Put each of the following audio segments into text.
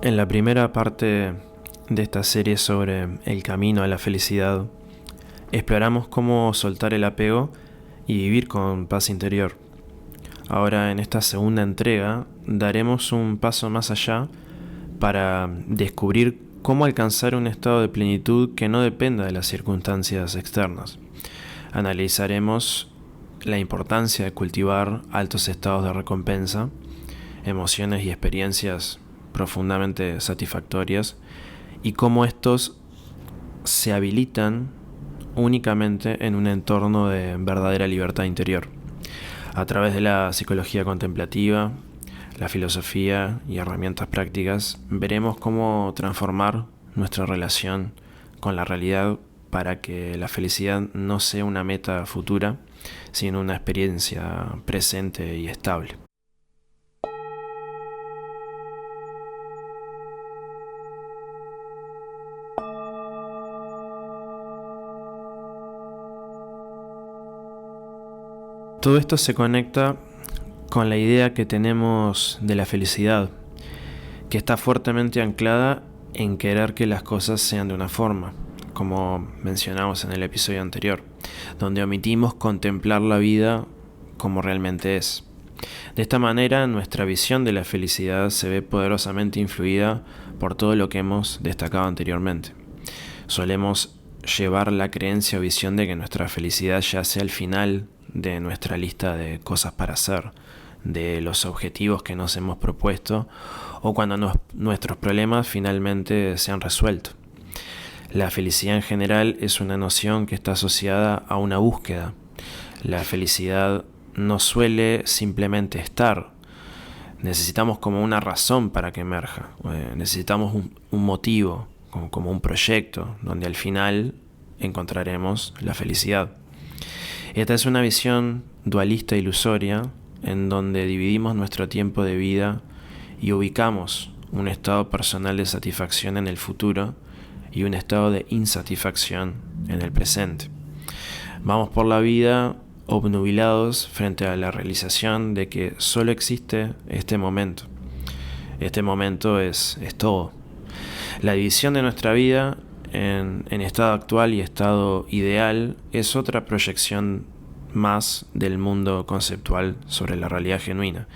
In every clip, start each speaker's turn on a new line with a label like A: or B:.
A: En la primera parte de esta serie sobre el camino a la felicidad, exploramos cómo soltar el apego y vivir con paz interior. Ahora, en esta segunda entrega, daremos un paso más allá para descubrir cómo alcanzar un estado de plenitud que no dependa de las circunstancias externas. Analizaremos la importancia de cultivar altos estados de recompensa, emociones y experiencias profundamente satisfactorias, y cómo estos se habilitan únicamente en un entorno de verdadera libertad interior. A través de la psicología contemplativa, la filosofía y herramientas prácticas, veremos cómo transformar nuestra relación con la realidad para que la felicidad no sea una meta futura, sino una experiencia presente y estable. Todo esto se conecta con la idea que tenemos de la felicidad, que está fuertemente anclada en querer que las cosas sean de una forma, como mencionamos en el episodio anterior, donde omitimos contemplar la vida como realmente es. De esta manera, nuestra visión de la felicidad se ve poderosamente influida por todo lo que hemos destacado anteriormente. Solemos llevar la creencia o visión de que nuestra felicidad yace al final de nuestra lista de cosas para hacer, de los objetivos que nos hemos propuesto o cuando nuestros problemas finalmente se han resuelto. La felicidad en general es una noción que está asociada a una búsqueda. La felicidad no suele simplemente estar. Necesitamos como una razón para que emerja. Necesitamos un motivo, como un proyecto, donde al final encontraremos la felicidad. Esta es una visión dualista ilusoria en donde dividimos nuestro tiempo de vida y ubicamos un estado personal de satisfacción en el futuro y un estado de insatisfacción en el presente. Vamos por la vida obnubilados frente a la realización de que solo existe este momento. Este momento es todo. La división de nuestra vida en estado actual y estado ideal es otra proyección más del mundo conceptual sobre la realidad genuina,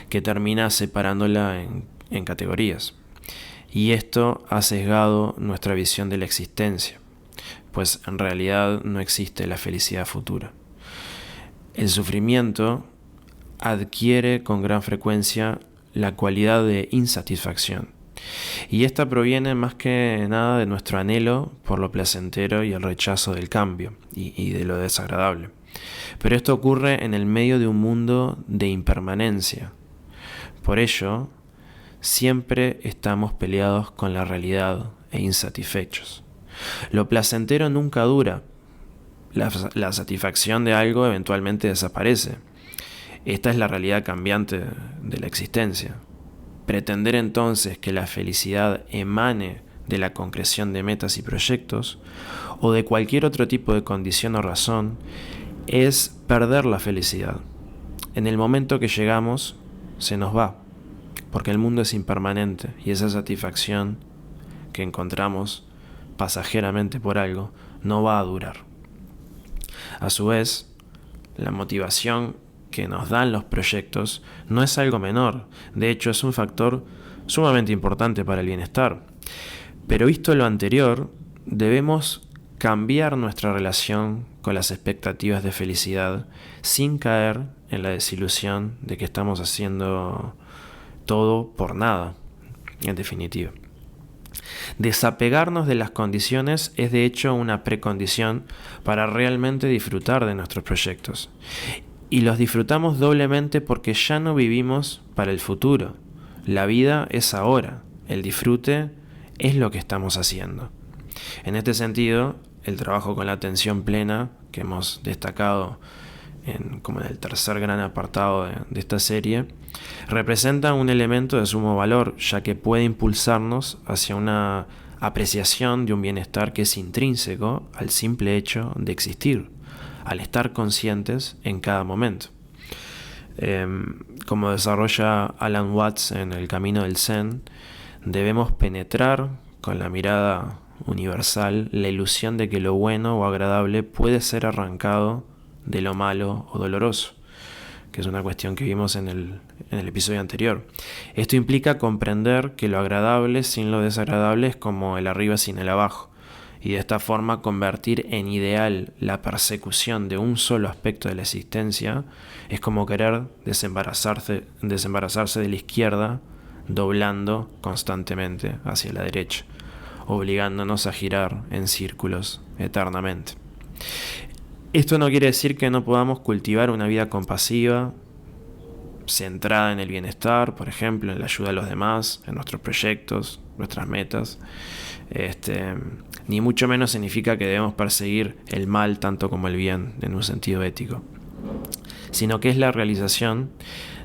A: que termina separándola en categorías. Y esto ha sesgado nuestra visión de la existencia, pues en realidad no existe la felicidad futura. El sufrimiento adquiere con gran frecuencia la cualidad de insatisfacción. Y esta proviene más que nada de nuestro anhelo por lo placentero y el rechazo del cambio y de lo desagradable. Pero esto ocurre en el medio de un mundo de impermanencia. Por ello, siempre estamos peleados con la realidad e insatisfechos. Lo placentero nunca dura. La satisfacción de algo eventualmente desaparece. Esta es la realidad cambiante de la existencia. Pretender entonces que la felicidad emane de la concreción de metas y proyectos, o de cualquier otro tipo de condición o razón, es perder la felicidad. En el momento que llegamos, se nos va, porque el mundo es impermanente y esa satisfacción que encontramos pasajeramente por algo no va a durar. A su vez, la motivación que nos dan los proyectos no es algo menor, de hecho es un factor sumamente importante para el bienestar. Pero visto lo anterior, debemos cambiar nuestra relación con las expectativas de felicidad sin caer en la desilusión de que estamos haciendo todo por nada, en definitiva. Desapegarnos de las condiciones es de hecho una precondición para realmente disfrutar de nuestros proyectos. Y los disfrutamos doblemente porque ya no vivimos para el futuro. La vida es ahora. El disfrute es lo que estamos haciendo. En este sentido, el trabajo con la atención plena, que hemos destacado como en el tercer gran apartado de esta serie, representa un elemento de sumo valor, ya que puede impulsarnos hacia una apreciación de un bienestar que es intrínseco al simple hecho de existir, al estar conscientes en cada momento. Como desarrolla Alan Watts en El Camino del Zen, debemos penetrar con la mirada universal la ilusión de que lo bueno o agradable puede ser arrancado de lo malo o doloroso, que es una cuestión que vimos en el episodio anterior. Esto implica comprender que lo agradable sin lo desagradable es como el arriba sin el abajo, y de esta forma convertir en ideal la persecución de un solo aspecto de la existencia es como querer desembarazarse de la izquierda, doblando constantemente hacia la derecha, obligándonos a girar en círculos eternamente. Esto no quiere decir que no podamos cultivar una vida compasiva, centrada en el bienestar, por ejemplo, en la ayuda a los demás, en nuestros proyectos, nuestras metas. Ni mucho menos significa que debemos perseguir el mal tanto como el bien en un sentido ético, sino que es la realización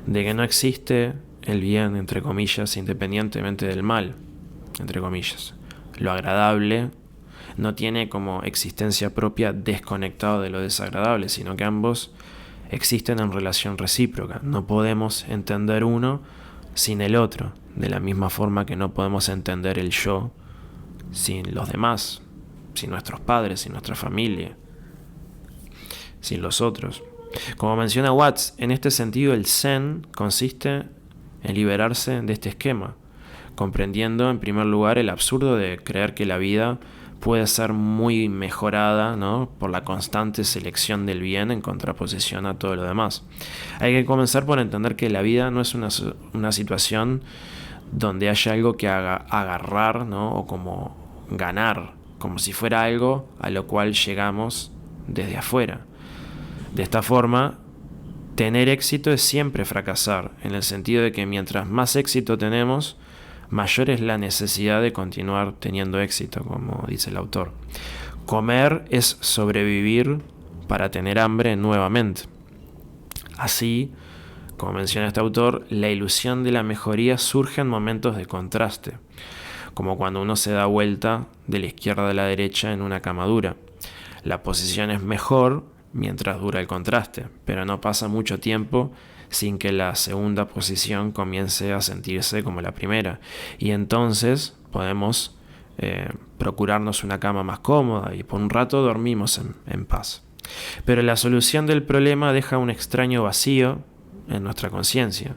A: de que no existe el bien, entre comillas, independientemente del mal, entre comillas. Lo agradable no tiene como existencia propia desconectado de lo desagradable, sino que ambos existen en relación recíproca. No podemos entender uno sin el otro, de la misma forma que no podemos entender el yo sin los demás, sin nuestros padres, sin nuestra familia, sin los otros. Como menciona Watts, en este sentido el Zen consiste en liberarse de este esquema, comprendiendo en primer lugar el absurdo de creer que la vida puede ser muy mejorada, ¿no?, por la constante selección del bien en contraposición a todo lo demás. Hay que comenzar por entender que la vida no es una situación donde haya algo que agarrar, ¿no?, o como ganar, como si fuera algo a lo cual llegamos desde afuera. De esta forma, tener éxito es siempre fracasar, en el sentido de que mientras más éxito tenemos, mayor es la necesidad de continuar teniendo éxito, como dice el autor. Comer es sobrevivir para tener hambre nuevamente. Así, como menciona este autor, la ilusión de la mejoría surge en momentos de contraste, como cuando uno se da vuelta de la izquierda a la derecha en una cama dura. La posición es mejor mientras dura el contraste, pero no pasa mucho tiempo sin que la segunda posición comience a sentirse como la primera, y entonces podemos procurarnos una cama más cómoda y por un rato dormimos en paz. Pero la solución del problema deja un extraño vacío en nuestra conciencia,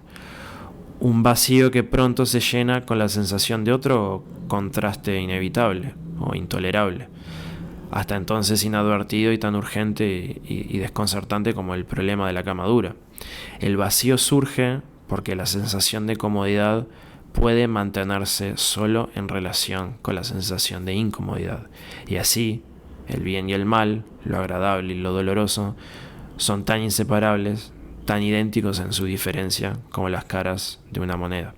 A: un vacío que pronto se llena con la sensación de otro contraste inevitable o intolerable, hasta entonces inadvertido y tan urgente y desconcertante como el problema de la cama dura. El vacío surge porque la sensación de comodidad puede mantenerse solo en relación con la sensación de incomodidad, y así el bien y el mal, lo agradable y lo doloroso, son tan inseparables, tan idénticos en su diferencia como las caras de una moneda.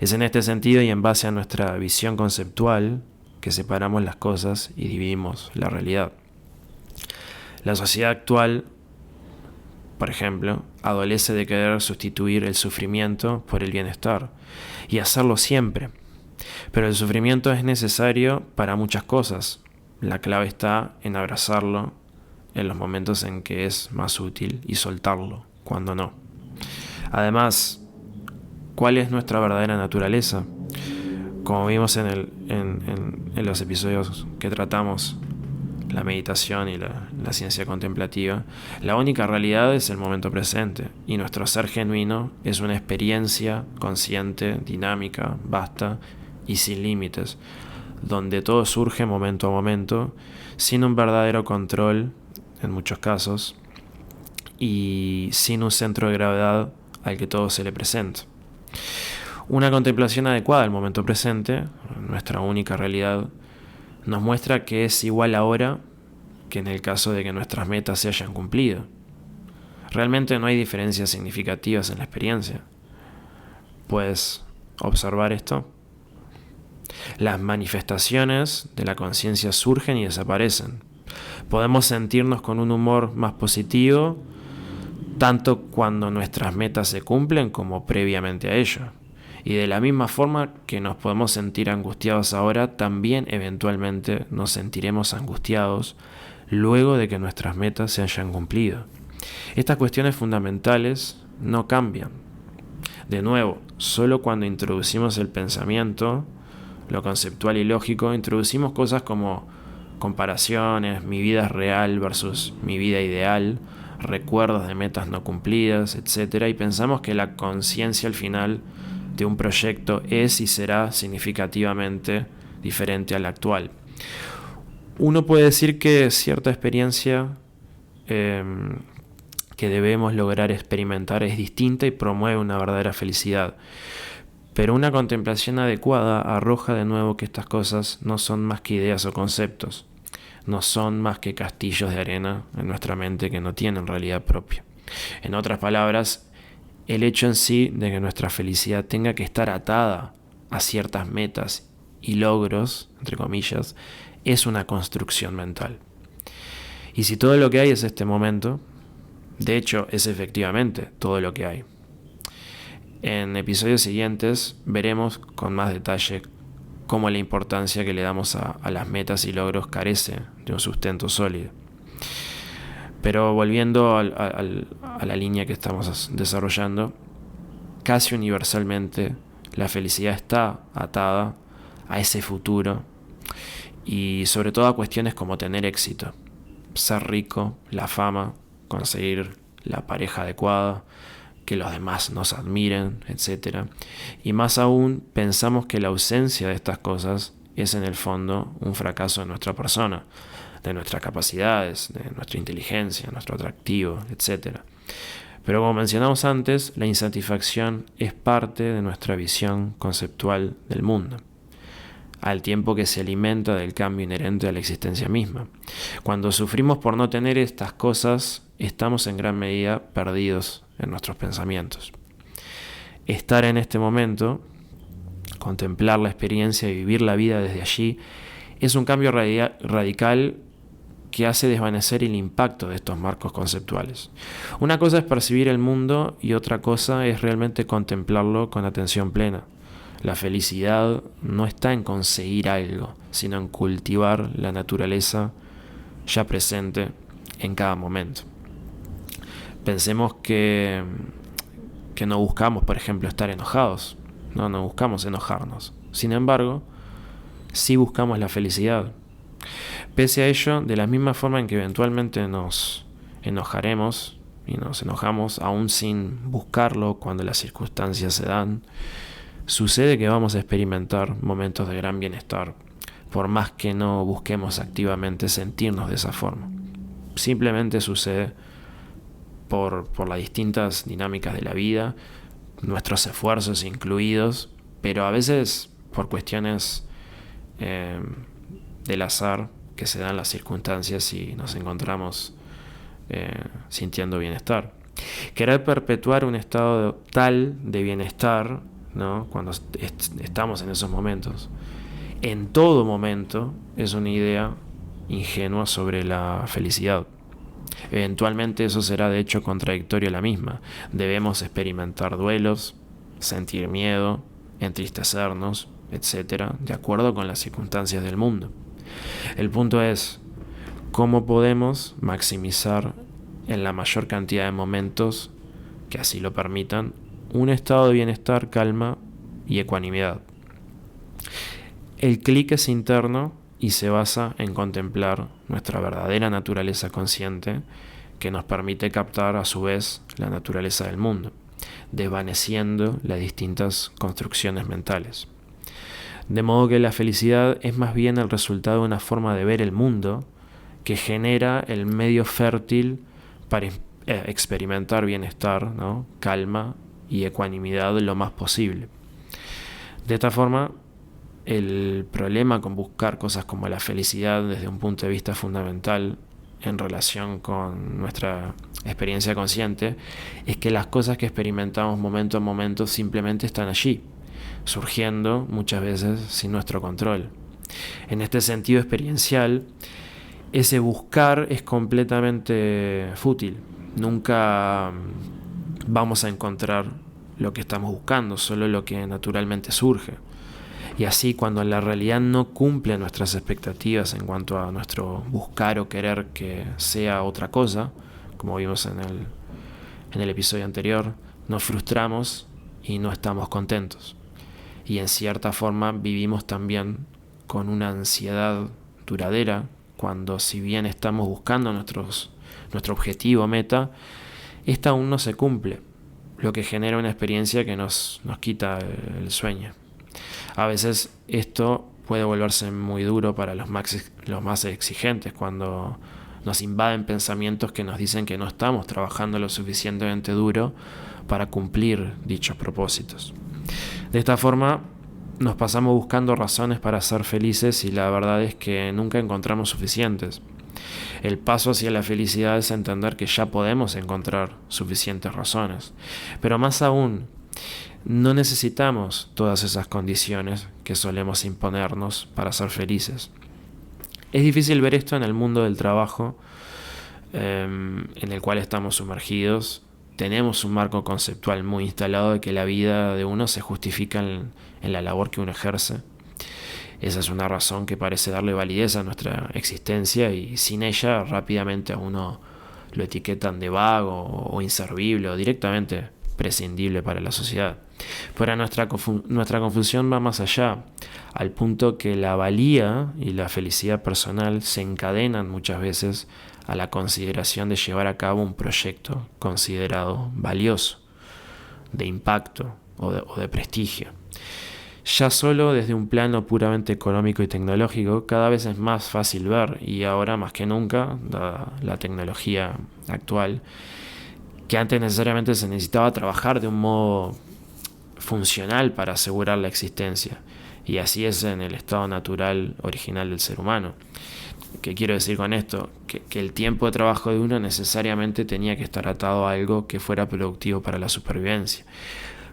A: Es en este sentido y en base a nuestra visión conceptual que separamos las cosas y dividimos la realidad. La sociedad actual, por ejemplo, adolece de querer sustituir el sufrimiento por el bienestar y hacerlo siempre. Pero el sufrimiento es necesario para muchas cosas. La clave está en abrazarlo en los momentos en que es más útil y soltarlo cuando no. Además, ¿cuál es nuestra verdadera naturaleza? Como vimos en los episodios que tratamos, la meditación y la ciencia contemplativa, la única realidad es el momento presente, y nuestro ser genuino es una experiencia consciente, dinámica, vasta y sin límites, donde todo surge momento a momento, sin un verdadero control en muchos casos, y sin un centro de gravedad al que todo se le presenta. Una contemplación adecuada al momento presente, nuestra única realidad, nos muestra que es igual ahora que en el caso de que nuestras metas se hayan cumplido. Realmente no hay diferencias significativas en la experiencia. ¿Puedes observar esto? Las manifestaciones de la conciencia surgen y desaparecen. Podemos sentirnos con un humor más positivo, tanto cuando nuestras metas se cumplen como previamente a ello. Y de la misma forma que nos podemos sentir angustiados ahora, también eventualmente nos sentiremos angustiados luego de que nuestras metas se hayan cumplido. Estas cuestiones fundamentales no cambian. De nuevo, solo cuando introducimos el pensamiento, lo conceptual y lógico, introducimos cosas como comparaciones, mi vida es real versus mi vida ideal, recuerdos de metas no cumplidas, etc. Y pensamos que la conciencia al final de un proyecto es y será significativamente diferente a la actual. Uno puede decir que cierta experiencia que debemos lograr experimentar es distinta y promueve una verdadera felicidad. Pero una contemplación adecuada arroja de nuevo que estas cosas no son más que ideas o conceptos, no son más que castillos de arena en nuestra mente que no tienen realidad propia. En otras palabras, el hecho en sí de que nuestra felicidad tenga que estar atada a ciertas metas y logros, entre comillas, es una construcción mental. Y si todo lo que hay es este momento, de hecho es efectivamente todo lo que hay. En episodios siguientes veremos con más detalle cómo la importancia que le damos a las metas y logros carece de un sustento sólido. Pero volviendo a la línea que estamos desarrollando, casi universalmente la felicidad está atada a ese futuro y sobre todo a cuestiones como tener éxito, ser rico, la fama, conseguir la pareja adecuada, que los demás nos admiren, etc. Y más aún, pensamos que la ausencia de estas cosas es en el fondo un fracaso de nuestra persona, de nuestras capacidades, de nuestra inteligencia, nuestro atractivo, etc. Pero como mencionamos antes, la insatisfacción es parte de nuestra visión conceptual del mundo, al tiempo que se alimenta del cambio inherente a la existencia misma. Cuando sufrimos por no tener estas cosas, estamos en gran medida perdidos en nuestros pensamientos. Estar en este momento, contemplar la experiencia y vivir la vida desde allí, es un cambio radical que hace desvanecer el impacto de estos marcos conceptuales. Una cosa es percibir el mundo y otra cosa es realmente contemplarlo con atención plena. La felicidad no está en conseguir algo, sino en cultivar la naturaleza ya presente en cada momento. Pensemos que no buscamos, por ejemplo, estar enojados. No buscamos enojarnos. Sin embargo, sí buscamos la felicidad. Pese a ello, de la misma forma en que eventualmente nos enojaremos y nos enojamos aún sin buscarlo cuando las circunstancias se dan, sucede que vamos a experimentar momentos de gran bienestar, por más que no busquemos activamente sentirnos de esa forma. Simplemente sucede por las distintas dinámicas de la vida, nuestros esfuerzos incluidos, pero a veces por cuestiones del azar que se dan las circunstancias y nos encontramos sintiendo bienestar. Querer perpetuar un estado tal de bienestar, ¿no?, cuando estamos en esos momentos, en todo momento, es una idea ingenua sobre la felicidad. Eventualmente eso será de hecho contradictorio a la misma. Debemos experimentar duelos, sentir miedo, entristecernos, etc., de acuerdo con las circunstancias del mundo. El punto es cómo podemos maximizar en la mayor cantidad de momentos que así lo permitan un estado de bienestar, calma y ecuanimidad. El clic es interno y se basa en contemplar nuestra verdadera naturaleza consciente, que nos permite captar a su vez la naturaleza del mundo, desvaneciendo las distintas construcciones mentales. De modo que la felicidad es más bien el resultado de una forma de ver el mundo que genera el medio fértil para experimentar bienestar, ¿no?, calma y ecuanimidad lo más posible. De esta forma, el problema con buscar cosas como la felicidad desde un punto de vista fundamental en relación con nuestra experiencia consciente es que las cosas que experimentamos momento a momento simplemente están allí, surgiendo muchas veces sin nuestro control. En este sentido experiencial, ese buscar es completamente fútil. Nunca vamos a encontrar lo que estamos buscando, solo lo que naturalmente surge. Y así, cuando la realidad no cumple nuestras expectativas en cuanto a nuestro buscar o querer que sea otra cosa, como vimos en el episodio anterior, nos frustramos y no estamos contentos. Y en cierta forma vivimos también con una ansiedad duradera cuando, si bien estamos buscando nuestro objetivo, meta, esta aún no se cumple, lo que genera una experiencia que nos quita el sueño. A veces esto puede volverse muy duro para los más exigentes, cuando nos invaden pensamientos que nos dicen que no estamos trabajando lo suficientemente duro para cumplir dichos propósitos. De esta forma nos pasamos buscando razones para ser felices y la verdad es que nunca encontramos suficientes. El paso hacia la felicidad es entender que ya podemos encontrar suficientes razones, pero más aún, no necesitamos todas esas condiciones que solemos imponernos para ser felices. Es difícil ver esto en el mundo del trabajo, en el cual estamos sumergidos. Tenemos un marco conceptual muy instalado de que la vida de uno se justifica en la labor que uno ejerce. Esa es una razón que parece darle validez a nuestra existencia, y sin ella rápidamente a uno lo etiquetan de vago o inservible o directamente prescindible para la sociedad. Pero nuestra confusión va más allá, al punto que la valía y la felicidad personal se encadenan muchas veces a la consideración de llevar a cabo un proyecto considerado valioso, de impacto o de prestigio. Ya solo desde un plano puramente económico y tecnológico, cada vez es más fácil ver, y ahora más que nunca, dada la tecnología actual, que antes necesariamente se necesitaba trabajar de un modo funcional para asegurar la existencia. Y así es en el estado natural original del ser humano. ¿Qué quiero decir con esto? Que el tiempo de trabajo de uno necesariamente tenía que estar atado a algo que fuera productivo para la supervivencia.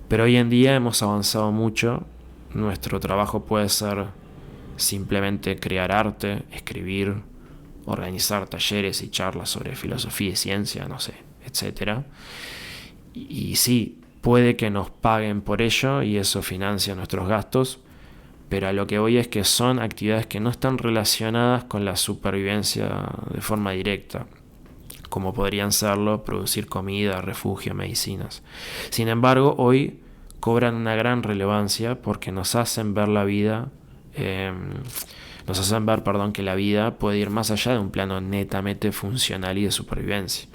A: Pero hoy en día hemos avanzado mucho. Nuestro trabajo puede ser simplemente crear arte, escribir, organizar talleres y charlas sobre filosofía y ciencia, no sé, etc. Y sí, puede que nos paguen por ello y eso financia nuestros gastos, pero a lo que voy es que son actividades que no están relacionadas con la supervivencia de forma directa, como podrían serlo producir comida, refugio, medicinas. Sin embargo, hoy cobran una gran relevancia porque nos hacen ver que la vida puede ir más allá de un plano netamente funcional y de supervivencia.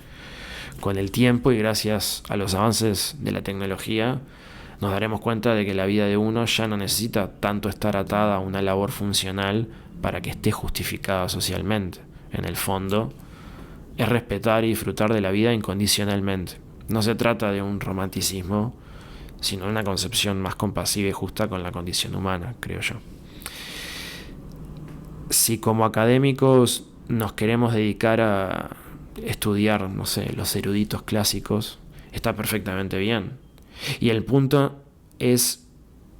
A: Con el tiempo y gracias a los avances de la tecnología, nos daremos cuenta de que la vida de uno ya no necesita tanto estar atada a una labor funcional para que esté justificada socialmente. En el fondo, es respetar y disfrutar de la vida incondicionalmente. No se trata de un romanticismo, sino de una concepción más compasiva y justa con la condición humana, creo yo. Si como académicos nos queremos dedicar a estudiar, no sé, los eruditos clásicos, está perfectamente bien. Y el punto es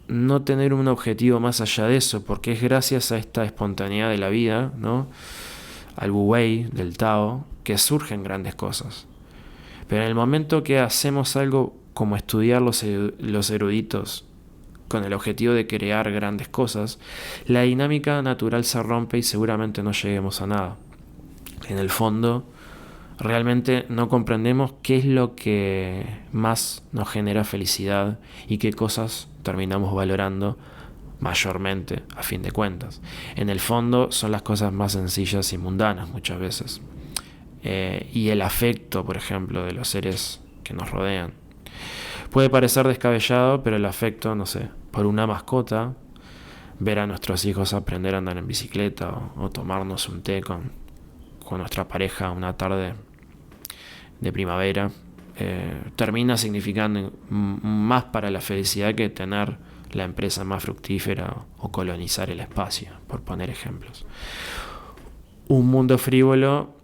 A: no tener un objetivo más allá de eso, porque es gracias a esta espontaneidad de la vida, ¿no?, al Wu Wei del Tao, que surgen grandes cosas. Pero en el momento que hacemos algo como estudiar los eruditos con el objetivo de crear grandes cosas, la dinámica natural se rompe y seguramente no lleguemos a nada. En el fondo, realmente no comprendemos qué es lo que más nos genera felicidad y qué cosas terminamos valorando mayormente, a fin de cuentas. En el fondo son las cosas más sencillas y mundanas muchas veces. Y el afecto, por ejemplo, de los seres que nos rodean. Puede parecer descabellado, pero el afecto, no sé, por una mascota, ver a nuestros hijos aprender a andar en bicicleta o tomarnos un té con nuestra pareja una tarde de primavera, termina significando más para la felicidad que tener la empresa más fructífera o colonizar el espacio, por poner ejemplos. Un mundo frívolo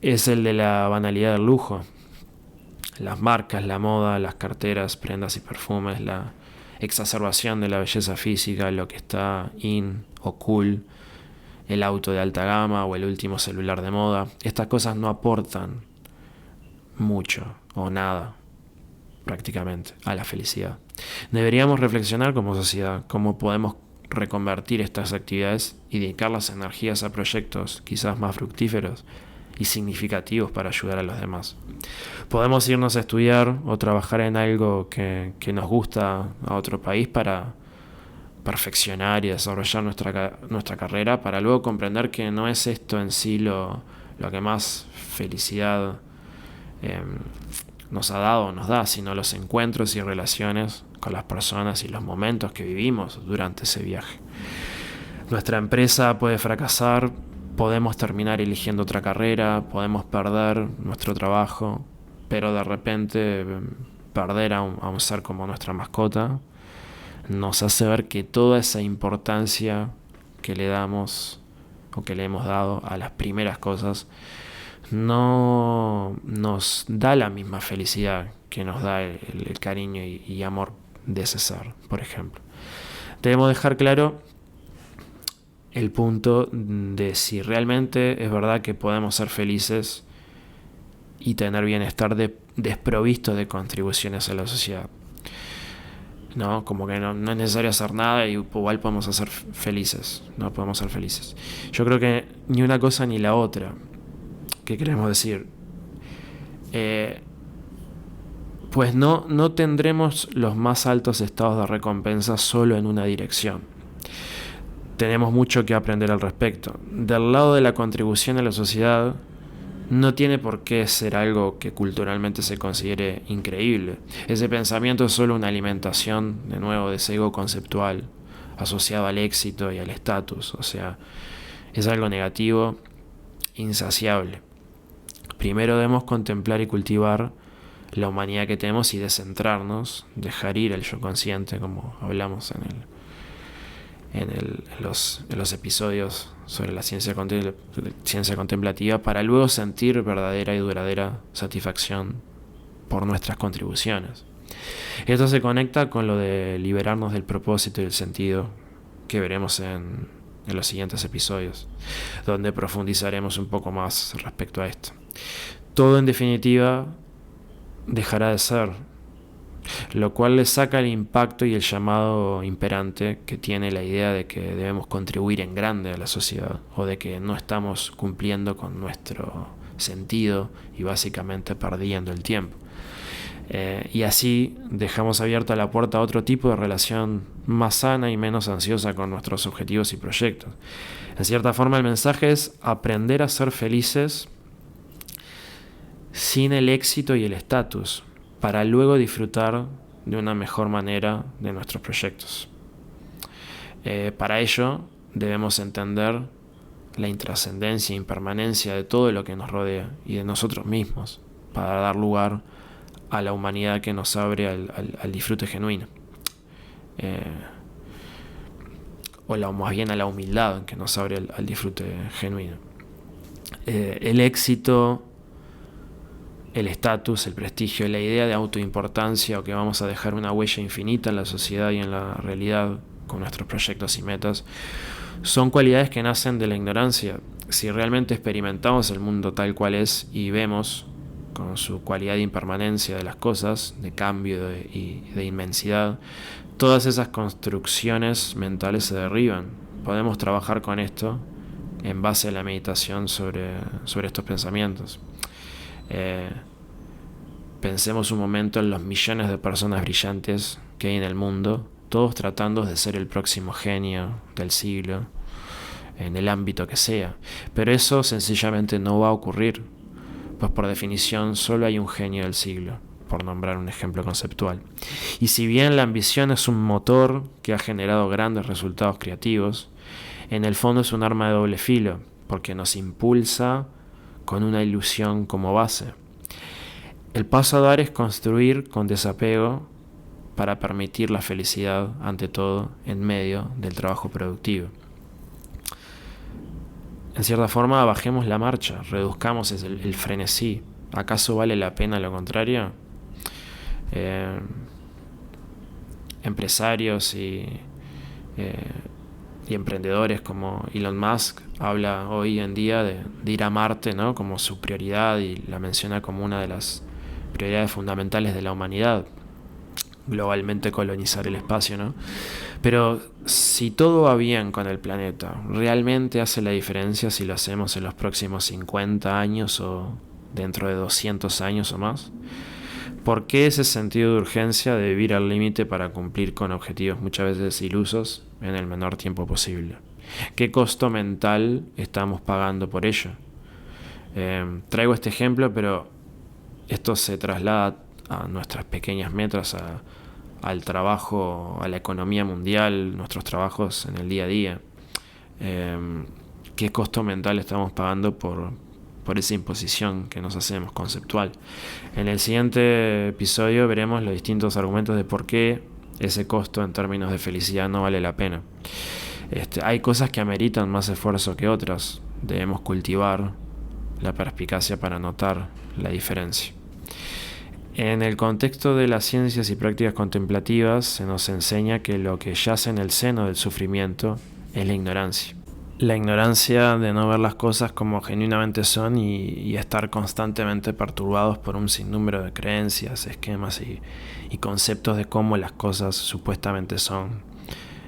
A: es el de la banalidad del lujo. Las marcas, la moda, las carteras, prendas y perfumes, la exacerbación de la belleza física, lo que está in o cool, el auto de alta gama o el último celular de moda. Estas cosas no aportan mucho o nada, prácticamente, a la felicidad. Deberíamos reflexionar como sociedad cómo podemos reconvertir estas actividades y dedicar las energías a proyectos quizás más fructíferos y significativos para ayudar a los demás. Podemos irnos a estudiar o trabajar en algo que nos gusta a otro país para perfeccionar y desarrollar nuestra carrera, para luego comprender que no es esto en sí lo que más felicidad nos ha dado o nos da, sino los encuentros y relaciones con las personas y los momentos que vivimos durante ese viaje. Nuestra empresa puede fracasar, podemos terminar eligiendo otra carrera, podemos perder nuestro trabajo, pero de repente perder a un ser como nuestra mascota nos hace ver que toda esa importancia que le damos o que le hemos dado a las primeras cosas no nos da la misma felicidad que nos da el cariño y amor de ese ser, por ejemplo. Debemos dejar claro el punto de si realmente es verdad que podemos ser felices y tener bienestar desprovisto de contribuciones a la sociedad. No, como que no es necesario hacer nada y igual podemos ser felices. No podemos ser felices. Yo creo que ni una cosa ni la otra. ¿Qué queremos decir? Pues no tendremos los más altos estados de recompensa solo en una dirección. Tenemos mucho que aprender al respecto. Del lado de la contribución a la sociedad, no tiene por qué ser algo que culturalmente se considere increíble. Ese pensamiento es solo una alimentación, de nuevo, de ese ego conceptual asociado al éxito y al estatus. O sea, es algo negativo, insaciable. Primero debemos contemplar y cultivar la humanidad que tenemos y descentrarnos, dejar ir el yo consciente, como hablamos en los episodios sobre la ciencia contemplativa, para luego sentir verdadera y duradera satisfacción por nuestras contribuciones. Esto se conecta con lo de liberarnos del propósito y del sentido que veremos en los siguientes episodios, donde profundizaremos un poco más respecto a esto. Todo en definitiva dejará de ser, lo cual le saca el impacto y el llamado imperante que tiene la idea de que debemos contribuir en grande a la sociedad, o de que no estamos cumpliendo con nuestro sentido y básicamente perdiendo el tiempo. Y así dejamos abierta la puerta a otro tipo de relación más sana y menos ansiosa con nuestros objetivos y proyectos. En cierta forma, el mensaje es aprender a ser felices sin el éxito y el estatus, para luego disfrutar de una mejor manera de nuestros proyectos. Para ello debemos entender la intrascendencia e impermanencia de todo lo que nos rodea y de nosotros mismos, para dar lugar a la humanidad que nos abre al disfrute genuino, o más bien a la humildad que nos abre al disfrute genuino. El éxito, el estatus, el prestigio, la idea de autoimportancia o que vamos a dejar una huella infinita en la sociedad y en la realidad con nuestros proyectos y metas, son cualidades que nacen de la ignorancia. Si realmente experimentamos el mundo tal cual es y vemos con su cualidad de impermanencia de las cosas, de cambio y de inmensidad, todas esas construcciones mentales se derriban. Podemos trabajar con esto en base a la meditación sobre estos pensamientos. Pensemos un momento en los millones de personas brillantes que hay en el mundo, todos tratando de ser el próximo genio del siglo, en el ámbito que sea. Pero eso sencillamente no va a ocurrir, pues por definición solo hay un genio del siglo, por nombrar un ejemplo conceptual. Y si bien la ambición es un motor que ha generado grandes resultados creativos, en el fondo es un arma de doble filo, porque nos impulsa con una ilusión como base. El paso a dar es construir con desapego para permitir la felicidad, ante todo, en medio del trabajo productivo. En cierta forma, bajemos la marcha, reduzcamos el frenesí. ¿Acaso vale la pena lo contrario? Empresarios y emprendedores como Elon Musk habla hoy en día de ir a Marte, ¿no?, como su prioridad, y la menciona como una de las prioridades fundamentales de la humanidad, globalmente colonizar el espacio, ¿no? Pero si todo va bien con el planeta, ¿realmente hace la diferencia si lo hacemos en los próximos 50 años o dentro de 200 años o más? ¿Por qué ese sentido de urgencia de vivir al límite para cumplir con objetivos muchas veces ilusos en el menor tiempo posible? ¿Qué costo mental estamos pagando por ello? Traigo este ejemplo, pero esto se traslada a nuestras pequeñas metas, al trabajo, a la economía mundial, nuestros trabajos en el día a día. ¿Qué costo mental estamos pagando por esa imposición que nos hacemos conceptual? En el siguiente episodio veremos los distintos argumentos de por qué ese costo en términos de felicidad no vale la pena. Hay cosas que ameritan más esfuerzo que otras. Debemos cultivar la perspicacia para notar la diferencia. En el contexto de las ciencias y prácticas contemplativas se nos enseña que lo que yace en el seno del sufrimiento es la ignorancia. La ignorancia de no ver las cosas como genuinamente son y estar constantemente perturbados por un sinnúmero de creencias, esquemas y conceptos de cómo las cosas supuestamente son,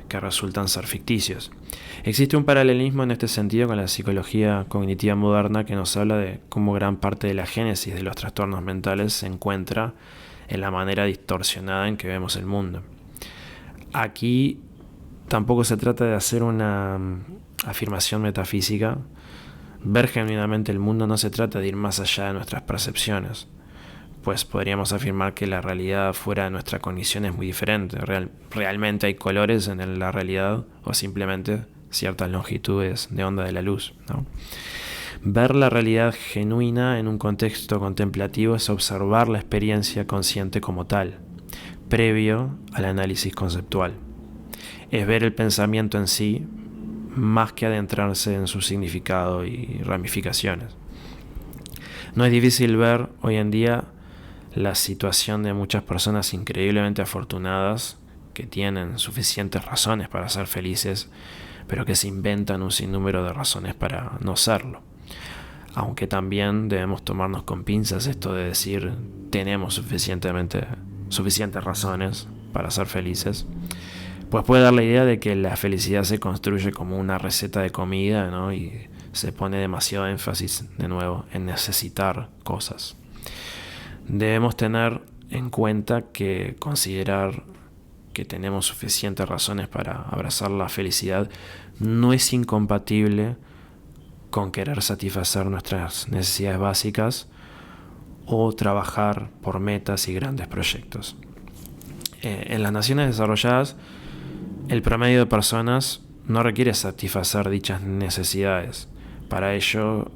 A: que resultan ser ficticios. Existe un paralelismo en este sentido con la psicología cognitiva moderna que nos habla de cómo gran parte de la génesis de los trastornos mentales se encuentra en la manera distorsionada en que vemos el mundo. Aquí tampoco se trata de hacer una afirmación metafísica. Ver genuinamente el mundo no se trata de ir más allá de nuestras percepciones, pues podríamos afirmar que la realidad fuera de nuestra cognición es muy diferente. Realmente hay colores en la realidad o simplemente ciertas longitudes de onda de la luz, ¿no? Ver la realidad genuina en un contexto contemplativo es observar la experiencia consciente como tal, previo al análisis conceptual. Es ver el pensamiento en sí más que adentrarse en su significado y ramificaciones. No es difícil ver hoy en día la situación de muchas personas increíblemente afortunadas que tienen suficientes razones para ser felices, pero que se inventan un sinnúmero de razones para no serlo. Aunque también debemos tomarnos con pinzas esto de decir tenemos suficientes razones para ser felices, pues puede dar la idea de que la felicidad se construye como una receta de comida, ¿no? Y se pone demasiado énfasis de nuevo en necesitar cosas. Debemos tener en cuenta que considerar que tenemos suficientes razones para abrazar la felicidad no es incompatible con querer satisfacer nuestras necesidades básicas o trabajar por metas y grandes proyectos. En las naciones desarrolladas, el promedio de personas no requiere satisfacer dichas necesidades. Para ellos,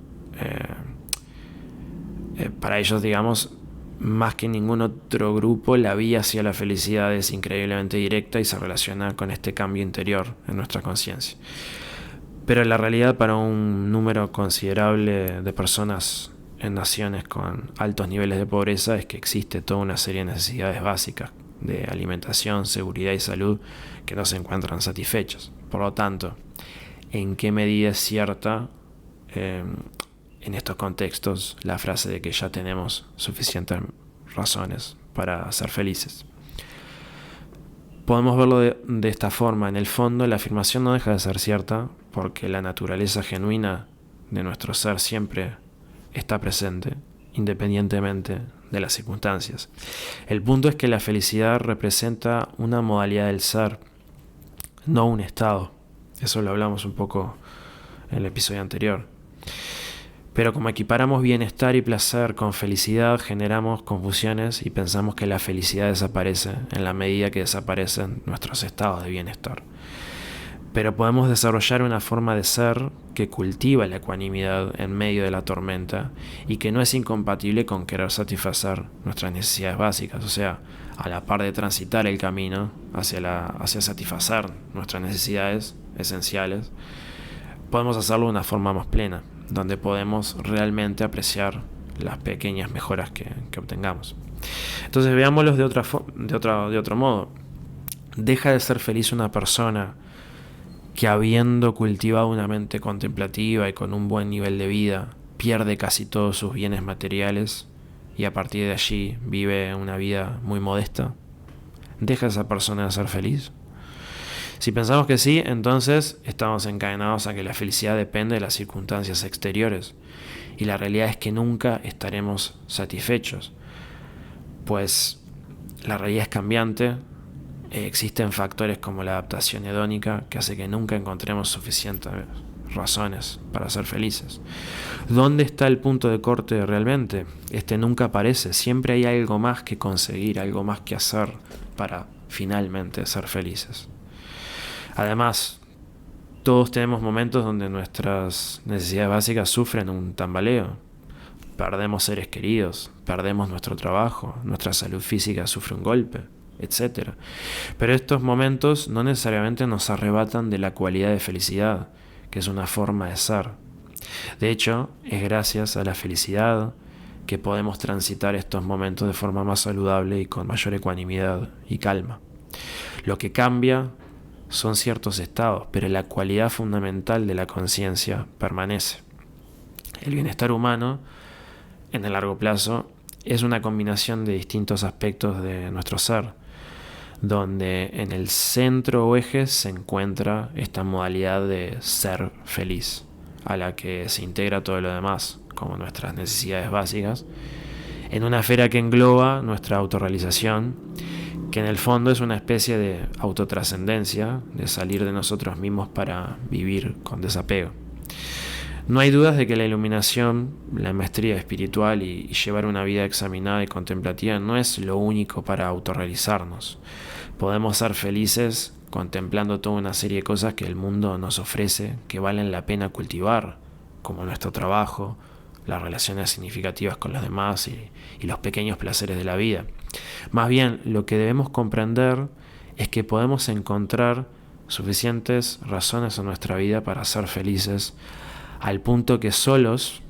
A: digamos, más que ningún otro grupo, la vía hacia la felicidad es increíblemente directa y se relaciona con este cambio interior en nuestra conciencia. Pero la realidad para un número considerable de personas en naciones con altos niveles de pobreza es que existe toda una serie de necesidades básicas de alimentación, seguridad y salud que no se encuentran satisfechas. Por lo tanto, ¿en qué medida es cierta en estos contextos la frase de que ya tenemos suficientes razones para ser felices? Podemos verlo de esta forma. En el fondo, la afirmación no deja de ser cierta porque la naturaleza genuina de nuestro ser siempre está presente, independientemente de las circunstancias. El punto es que la felicidad representa una modalidad del ser, no un estado. Eso lo hablamos un poco en el episodio anterior. Pero como equiparamos bienestar y placer con felicidad, generamos confusiones y pensamos que la felicidad desaparece en la medida que desaparecen nuestros estados de bienestar. Pero podemos desarrollar una forma de ser que cultiva la ecuanimidad en medio de la tormenta y que no es incompatible con querer satisfacer nuestras necesidades básicas. O sea, a la par de transitar el camino hacia satisfacer nuestras necesidades esenciales, podemos hacerlo de una forma más plena, donde podemos realmente apreciar las pequeñas mejoras que obtengamos. Entonces veámoslos de otro modo. Deja de ser feliz una persona que, habiendo cultivado una mente contemplativa y con un buen nivel de vida, pierde casi todos sus bienes materiales y a partir de allí vive una vida muy modesta. ¿Deja a esa persona de ser feliz? Si pensamos que sí, entonces estamos encadenados a que la felicidad depende de las circunstancias exteriores. Y la realidad es que nunca estaremos satisfechos, pues la realidad es cambiante. Existen factores como la adaptación hedónica que hace que nunca encontremos suficientes razones para ser felices. ¿Dónde está el punto de corte realmente? Este nunca aparece. Siempre hay algo más que conseguir, algo más que hacer para finalmente ser felices. Además, todos tenemos momentos donde nuestras necesidades básicas sufren un tambaleo. Perdemos seres queridos, perdemos nuestro trabajo, nuestra salud física sufre un golpe, etc. Pero estos momentos no necesariamente nos arrebatan de la cualidad de felicidad, que es una forma de ser. De hecho, es gracias a la felicidad que podemos transitar estos momentos de forma más saludable y con mayor ecuanimidad y calma. Lo que cambia son ciertos estados, pero la cualidad fundamental de la conciencia permanece. El bienestar humano, en el largo plazo, es una combinación de distintos aspectos de nuestro ser, donde en el centro o eje se encuentra esta modalidad de ser feliz, a la que se integra todo lo demás, como nuestras necesidades básicas, en una esfera que engloba nuestra autorrealización, que en el fondo es una especie de autotrascendencia, de salir de nosotros mismos para vivir con desapego. No hay dudas de que la iluminación, la maestría espiritual y llevar una vida examinada y contemplativa no es lo único para autorrealizarnos. Podemos ser felices contemplando toda una serie de cosas que el mundo nos ofrece, que valen la pena cultivar, como nuestro trabajo, las relaciones significativas con los demás y los pequeños placeres de la vida. Más bien, lo que debemos comprender es que podemos encontrar suficientes razones en nuestra vida para ser felices, al punto que solos,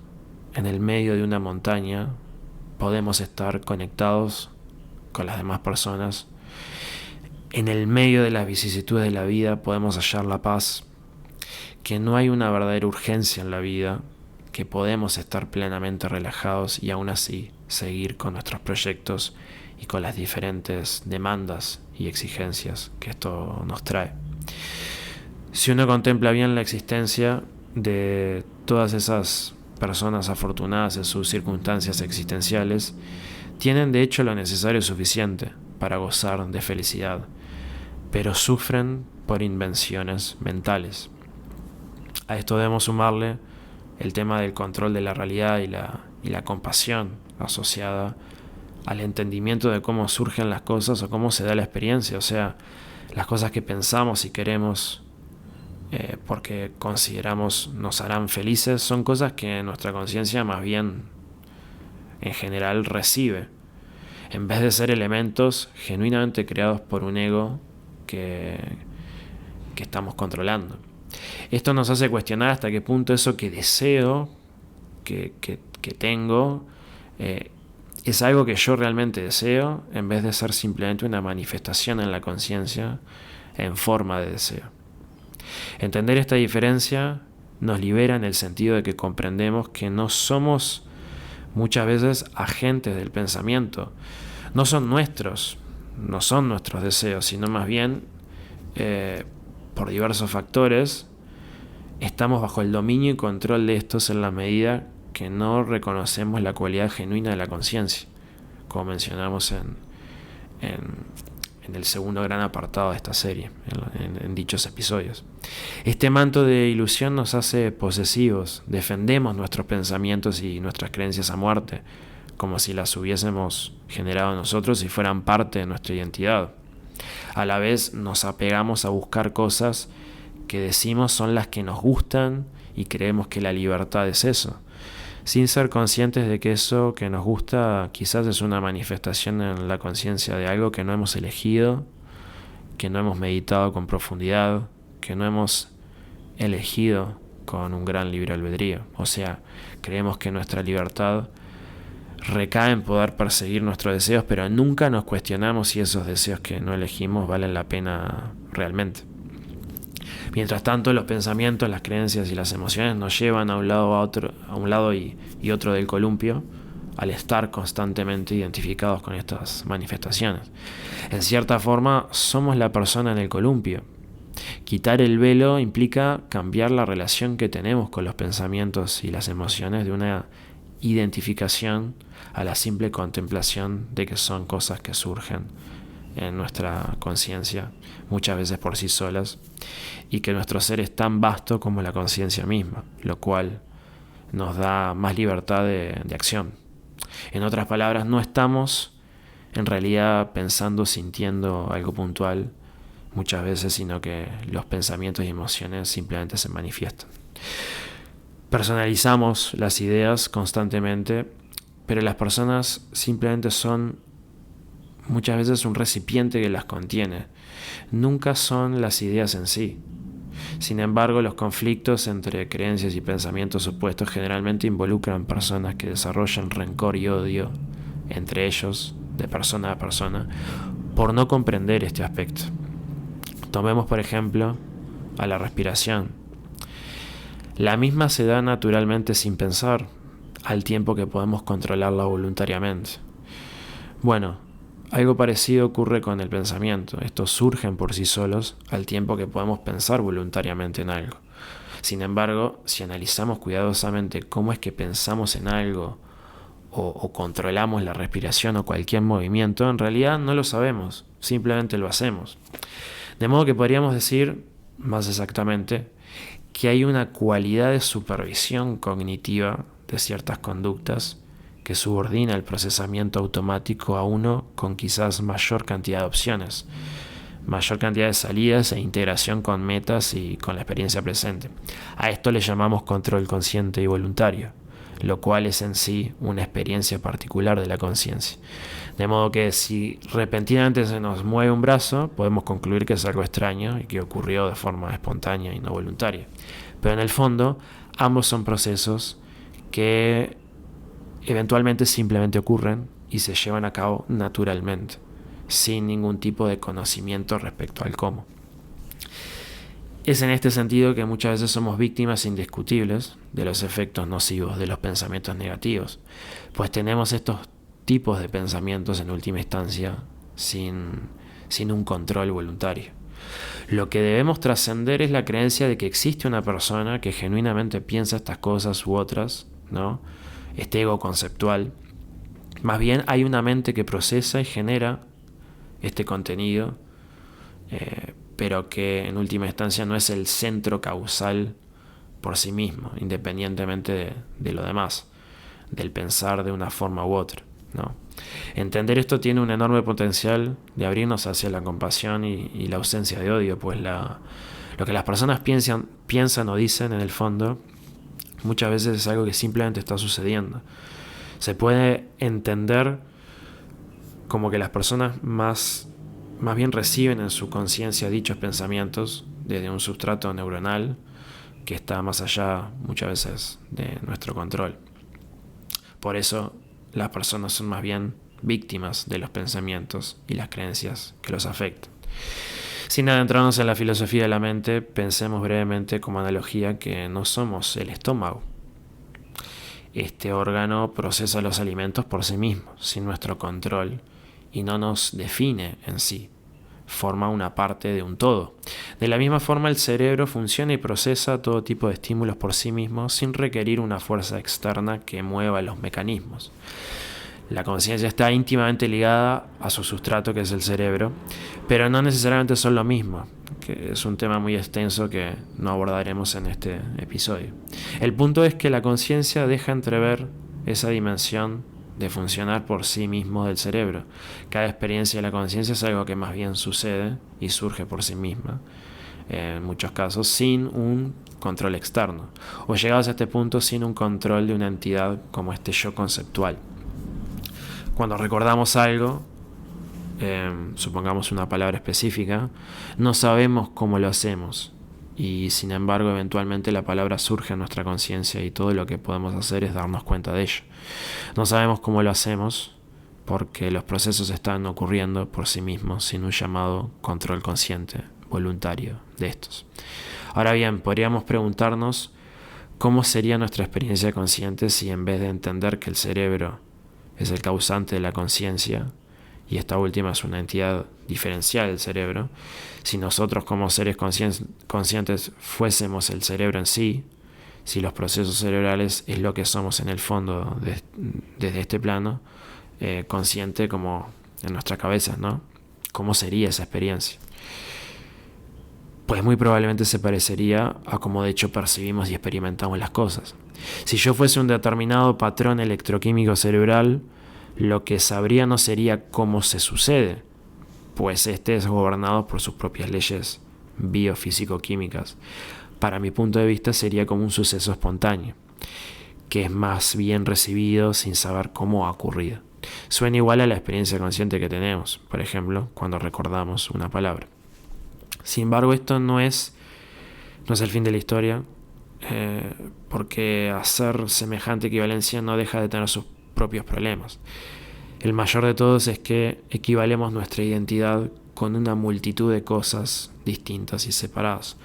A: en el medio de una montaña, podemos estar conectados con las demás personas. En el medio de las vicisitudes de la vida podemos hallar la paz, que no hay una verdadera urgencia en la vida, que podemos estar plenamente relajados y aún así seguir con nuestros proyectos y con las diferentes demandas y exigencias que esto nos trae. Si uno contempla bien la existencia de todas esas personas afortunadas en sus circunstancias existenciales, tienen de hecho lo necesario y suficiente para gozar de felicidad, pero sufren por invenciones mentales. A esto debemos sumarle el tema del control de la realidad y la compasión asociada al entendimiento de cómo surgen las cosas o cómo se da la experiencia, o sea, las cosas que pensamos y queremos porque consideramos nos harán felices, son cosas que nuestra conciencia más bien en general recibe, en vez de ser elementos genuinamente creados por un ego que estamos controlando. Esto nos hace cuestionar hasta qué punto eso que deseo, que tengo, es algo que yo realmente deseo, en vez de ser simplemente una manifestación en la conciencia en forma de deseo. Entender esta diferencia nos libera en el sentido de que comprendemos que no somos muchas veces agentes del pensamiento. No son nuestros deseos, sino más bien por diversos factores estamos bajo el dominio y control de estos en la medida que no reconocemos la cualidad genuina de la conciencia, como mencionamos en el segundo gran apartado de esta serie, en dichos episodios. Este manto de ilusión nos hace posesivos, defendemos nuestros pensamientos y nuestras creencias a muerte, como si las hubiésemos generado nosotros y fueran parte de nuestra identidad. A la vez nos apegamos a buscar cosas que decimos son las que nos gustan y creemos que la libertad es eso, sin ser conscientes de que eso que nos gusta quizás es una manifestación en la conciencia de algo que no hemos elegido, que no hemos meditado con profundidad, que no hemos elegido con un gran libre albedrío. O sea, creemos que nuestra libertad recae en poder perseguir nuestros deseos, pero nunca nos cuestionamos si esos deseos que no elegimos valen la pena realmente. Mientras tanto, los pensamientos, las creencias y las emociones nos llevan a un lado y otro del columpio, al estar constantemente identificados con estas manifestaciones. En cierta forma, somos la persona en el columpio, Quitar el velo implica cambiar la relación que tenemos con los pensamientos y las emociones de una identificación a la simple contemplación de que son cosas que surgen en nuestra conciencia, muchas veces por sí solas, y que nuestro ser es tan vasto como la conciencia misma, lo cual nos da más libertad de acción. En otras palabras, no estamos en realidad pensando, sintiendo algo puntual muchas veces, sino que los pensamientos y emociones simplemente se manifiestan. Personalizamos las ideas constantemente, pero las personas simplemente son muchas veces un recipiente que las contiene. Nunca son las ideas en sí. Sin embargo, los conflictos entre creencias y pensamientos opuestos generalmente involucran personas que desarrollan rencor y odio entre ellos, de persona a persona, por no comprender este aspecto. Tomemos, por ejemplo, a la respiración. La misma se da naturalmente sin pensar, al tiempo que podemos controlarla voluntariamente. Bueno, algo parecido ocurre con el pensamiento. Estos surgen por sí solos al tiempo que podemos pensar voluntariamente en algo. Sin embargo, si analizamos cuidadosamente cómo es que pensamos en algo o controlamos la respiración o cualquier movimiento, en realidad no lo sabemos, simplemente lo hacemos. De modo que podríamos decir, más exactamente, que hay una cualidad de supervisión cognitiva de ciertas conductas que subordina el procesamiento automático a uno con quizás mayor cantidad de opciones, mayor cantidad de salidas e integración con metas y con la experiencia presente. A esto le llamamos control consciente y voluntario, lo cual es en sí una experiencia particular de la conciencia. De modo que si repentinamente se nos mueve un brazo, podemos concluir que es algo extraño y que ocurrió de forma espontánea y no voluntaria. Pero en el fondo, ambos son procesos que eventualmente simplemente ocurren y se llevan a cabo naturalmente, sin ningún tipo de conocimiento respecto al cómo. Es en este sentido que muchas veces somos víctimas indiscutibles de los efectos nocivos de los pensamientos negativos, pues tenemos estos tipos de pensamientos en última instancia sin un control voluntario. Lo que debemos trascender es la creencia de que existe una persona que genuinamente piensa estas cosas u otras, ¿no? Este ego conceptual. Más bien hay una mente que procesa y genera este contenido, pero que en última instancia no es el centro causal por sí mismo, independientemente de lo demás, del pensar de una forma u otra, ¿no? Entender esto tiene un enorme potencial de abrirnos hacia la compasión y la ausencia de odio, pues lo que las personas piensan o dicen en el fondo muchas veces es algo que simplemente está sucediendo. Se puede entender como que las personas más bien reciben en su conciencia dichos pensamientos desde un sustrato neuronal que está más allá muchas veces de nuestro control. Por eso las personas son más bien víctimas de los pensamientos y las creencias que los afectan. Sin adentrarnos en la filosofía de la mente, pensemos brevemente como analogía que no somos el estómago. Este órgano procesa los alimentos por sí mismo, sin nuestro control, y no nos define en sí. Forma una parte de un todo. De la misma forma, el cerebro funciona y procesa todo tipo de estímulos por sí mismo sin requerir una fuerza externa que mueva los mecanismos. La conciencia está íntimamente ligada a su sustrato, que es el cerebro, pero no necesariamente son lo mismo, que es un tema muy extenso que no abordaremos en este episodio. El punto es que la conciencia deja entrever esa dimensión de funcionar por sí mismo del cerebro. Cada experiencia de la conciencia es algo que más bien sucede y surge por sí misma, en muchos casos sin un control externo, o llegados a este punto sin un control de una entidad como este yo conceptual. Cuando recordamos algo, supongamos una palabra específica, no sabemos cómo lo hacemos, y sin embargo eventualmente la palabra surge en nuestra conciencia y todo lo que podemos hacer es darnos cuenta de ello. No sabemos cómo lo hacemos porque los procesos están ocurriendo por sí mismos sin un llamado control consciente, voluntario de estos. Ahora bien, podríamos preguntarnos cómo sería nuestra experiencia consciente si en vez de entender que el cerebro es el causante de la conciencia y esta última es una entidad diferencial del cerebro, si nosotros como seres conscientes fuésemos el cerebro en sí, si los procesos cerebrales es lo que somos en el fondo desde este plano, consciente como en nuestra cabeza, ¿no? ¿Cómo sería esa experiencia? Pues muy probablemente se parecería a cómo de hecho percibimos y experimentamos las cosas. Si yo fuese un determinado patrón electroquímico cerebral, lo que sabría no sería cómo se sucede, pues este es gobernado por sus propias leyes biofísico-químicas. Para mi punto de vista sería como un suceso espontáneo, que es más bien recibido sin saber cómo ha ocurrido. Suena igual a la experiencia consciente que tenemos, por ejemplo, cuando recordamos una palabra. Sin embargo, esto no es el fin de la historia, porque hacer semejante equivalencia no deja de tener sus propios problemas. El mayor de todos es que equivalemos nuestra identidad con una multitud de cosas distintas y separadas,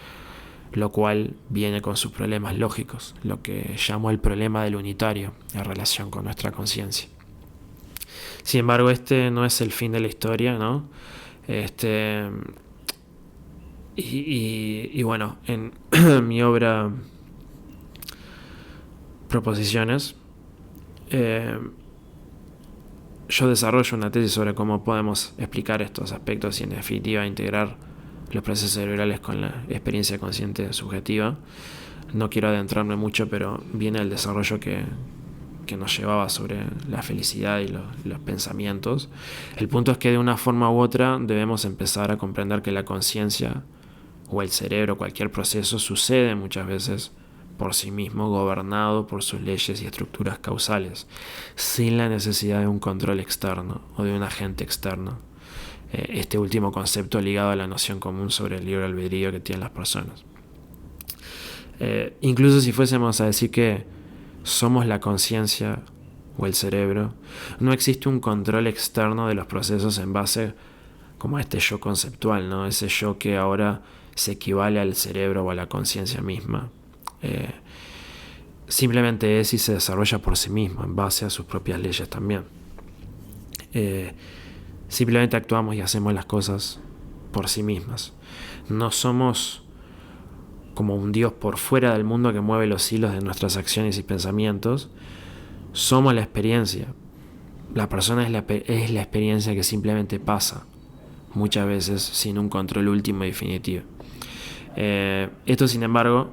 A: lo cual viene con sus problemas lógicos, lo que llamo el problema del unitario en relación con nuestra conciencia. Sin embargo, este no es el fin de la historia, ¿no? Y bueno, en mi obra Proposiciones, yo desarrollo una tesis sobre cómo podemos explicar estos aspectos y en definitiva integrar los procesos cerebrales con la experiencia consciente subjetiva. No quiero adentrarme mucho, pero viene el desarrollo que nos llevaba sobre la felicidad y los pensamientos. El punto es que de una forma u otra debemos empezar a comprender que la conciencia o el cerebro, cualquier proceso, sucede muchas veces por sí mismo, gobernado por sus leyes y estructuras causales, sin la necesidad de un control externo o de un agente externo. Este último concepto ligado a la noción común sobre el libre albedrío que tienen las personas. Incluso si fuésemos a decir que somos la conciencia o el cerebro, no existe un control externo de los procesos en base como a este yo conceptual, ¿no? Ese yo que ahora se equivale al cerebro o a la conciencia misma. Simplemente es y se desarrolla por sí mismo en base a sus propias leyes también. Simplemente actuamos y hacemos las cosas por sí mismas. No somos como un Dios por fuera del mundo que mueve los hilos de nuestras acciones y pensamientos. Somos la experiencia. La persona es la experiencia que simplemente pasa, muchas veces sin un control último y definitivo. Esto, sin embargo,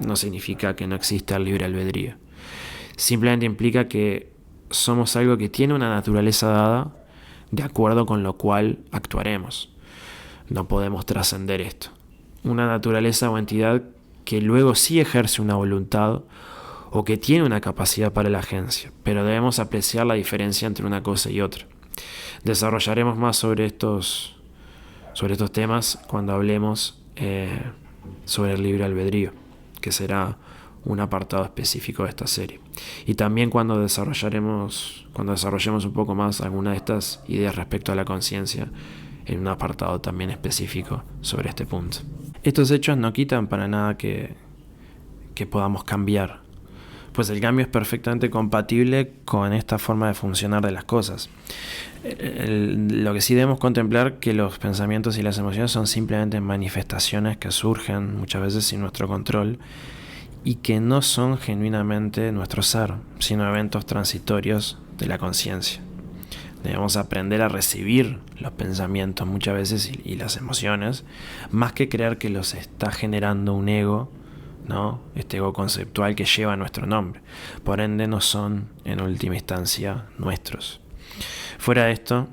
A: no significa que no exista el libre albedrío. Simplemente implica que somos algo que tiene una naturaleza dada, de acuerdo con lo cual actuaremos. No podemos trascender esto. Una naturaleza o entidad que luego sí ejerce una voluntad o que tiene una capacidad para la agencia, pero debemos apreciar la diferencia entre una cosa y otra. Desarrollaremos más sobre estos temas cuando hablemos sobre el libre albedrío, que será un apartado específico de esta serie. Y también cuando desarrollemos un poco más alguna de estas ideas respecto a la conciencia, en un apartado también específico sobre este punto. Estos hechos no quitan para nada que podamos cambiar, pues el cambio es perfectamente compatible con esta forma de funcionar de las cosas. Lo que sí debemos contemplar que los pensamientos y las emociones son simplemente manifestaciones que surgen muchas veces sin nuestro control y que no son genuinamente nuestro ser, sino eventos transitorios de la conciencia. Debemos aprender a recibir los pensamientos muchas veces y las emociones, más que creer que los está generando un ego, ¿no? Este ego conceptual que lleva nuestro nombre. Por ende no son en última instancia nuestros. Fuera de esto,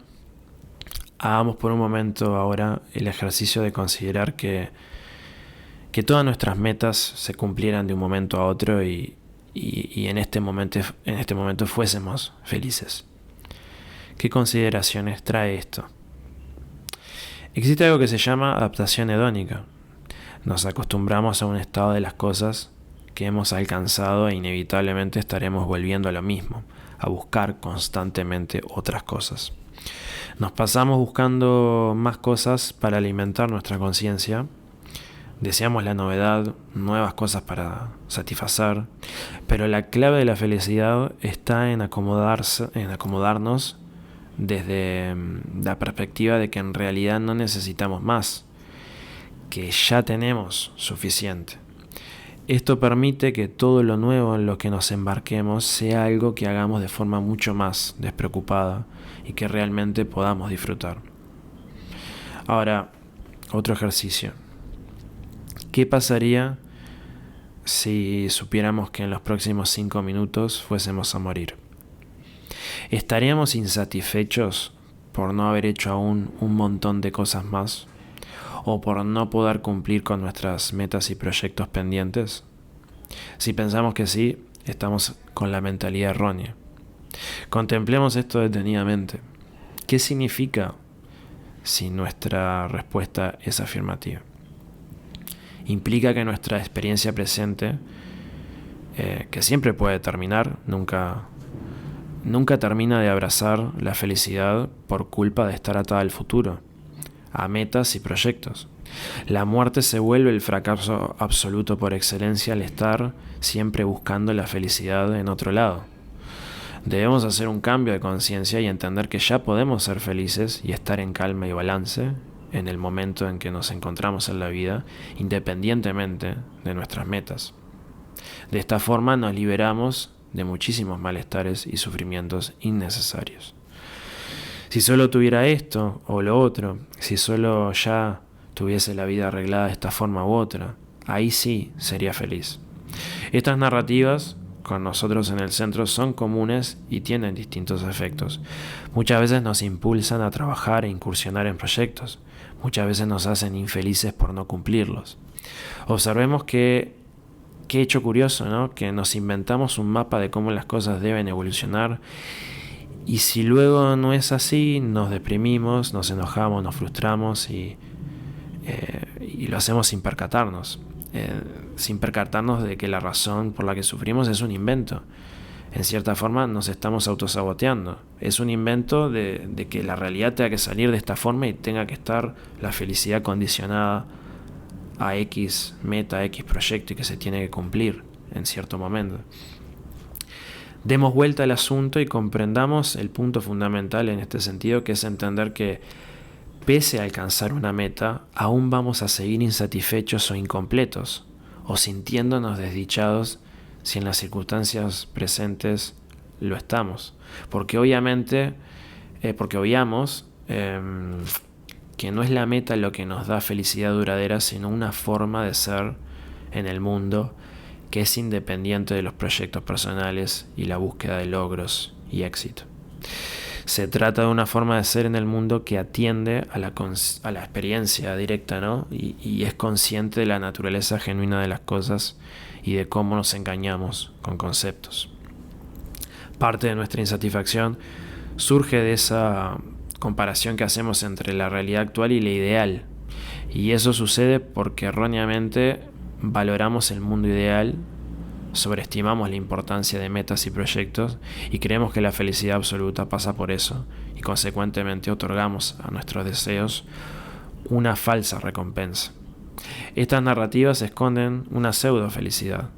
A: hagamos por un momento ahora el ejercicio de considerar que todas nuestras metas se cumplieran de un momento a otro y en este momento fuésemos felices. ¿Qué consideraciones trae esto? Existe algo que se llama adaptación hedónica. Nos acostumbramos a un estado de las cosas que hemos alcanzado e inevitablemente estaremos volviendo a lo mismo, a buscar constantemente otras cosas. Nos pasamos buscando más cosas para alimentar nuestra conciencia. Deseamos la novedad, nuevas cosas para satisfacer, pero la clave de la felicidad está en acomodarnos desde la perspectiva de que en realidad no necesitamos más, que ya tenemos suficiente. Esto permite que todo lo nuevo en lo que nos embarquemos sea algo que hagamos de forma mucho más despreocupada y que realmente podamos disfrutar. Ahora, otro ejercicio. ¿Qué pasaría si supiéramos que en los próximos 5 minutos fuésemos a morir? ¿Estaríamos insatisfechos por no haber hecho aún un montón de cosas más? ¿O por no poder cumplir con nuestras metas y proyectos pendientes? Si pensamos que sí, estamos con la mentalidad errónea. Contemplemos esto detenidamente. ¿Qué significa si nuestra respuesta es afirmativa? Implica que nuestra experiencia presente, que siempre puede terminar, nunca termina de abrazar la felicidad por culpa de estar atada al futuro, a metas y proyectos. La muerte se vuelve el fracaso absoluto por excelencia al estar siempre buscando la felicidad en otro lado. Debemos hacer un cambio de conciencia y entender que ya podemos ser felices y estar en calma y balance en el momento en que nos encontramos en la vida, independientemente de nuestras metas. De esta forma nos liberamos de muchísimos malestares y sufrimientos innecesarios. Si solo tuviera esto o lo otro, si solo ya tuviese la vida arreglada de esta forma u otra, ahí sí sería feliz. Estas narrativas con nosotros en el centro son comunes y tienen distintos efectos. Muchas veces nos impulsan a trabajar e incursionar en proyectos. Muchas veces nos hacen infelices por no cumplirlos. Observemos qué hecho curioso, ¿no? Que nos inventamos un mapa de cómo las cosas deben evolucionar y si luego no es así, nos deprimimos, nos enojamos, nos frustramos y lo hacemos sin percatarnos de que la razón por la que sufrimos es un invento. En cierta forma nos estamos autosaboteando. Es un invento de que la realidad tenga que salir de esta forma y tenga que estar la felicidad condicionada a X meta, X proyecto y que se tiene que cumplir en cierto momento. Demos vuelta al asunto y comprendamos el punto fundamental en este sentido, que es entender que pese a alcanzar una meta, aún vamos a seguir insatisfechos o incompletos, o sintiéndonos desdichados si en las circunstancias presentes lo estamos. Porque obviamos que no es la meta lo que nos da felicidad duradera, sino una forma de ser en el mundo que es independiente de los proyectos personales y la búsqueda de logros y éxito. Se trata de una forma de ser en el mundo que atiende a la experiencia directa, ¿no? Y es consciente de la naturaleza genuina de las cosas y de cómo nos engañamos con conceptos. Parte de nuestra insatisfacción surge de esa comparación que hacemos entre la realidad actual y la ideal. Y eso sucede porque erróneamente valoramos el mundo ideal, sobreestimamos la importancia de metas y proyectos y creemos que la felicidad absoluta pasa por eso y consecuentemente otorgamos a nuestros deseos una falsa recompensa. Estas narrativas esconden una pseudo felicidad,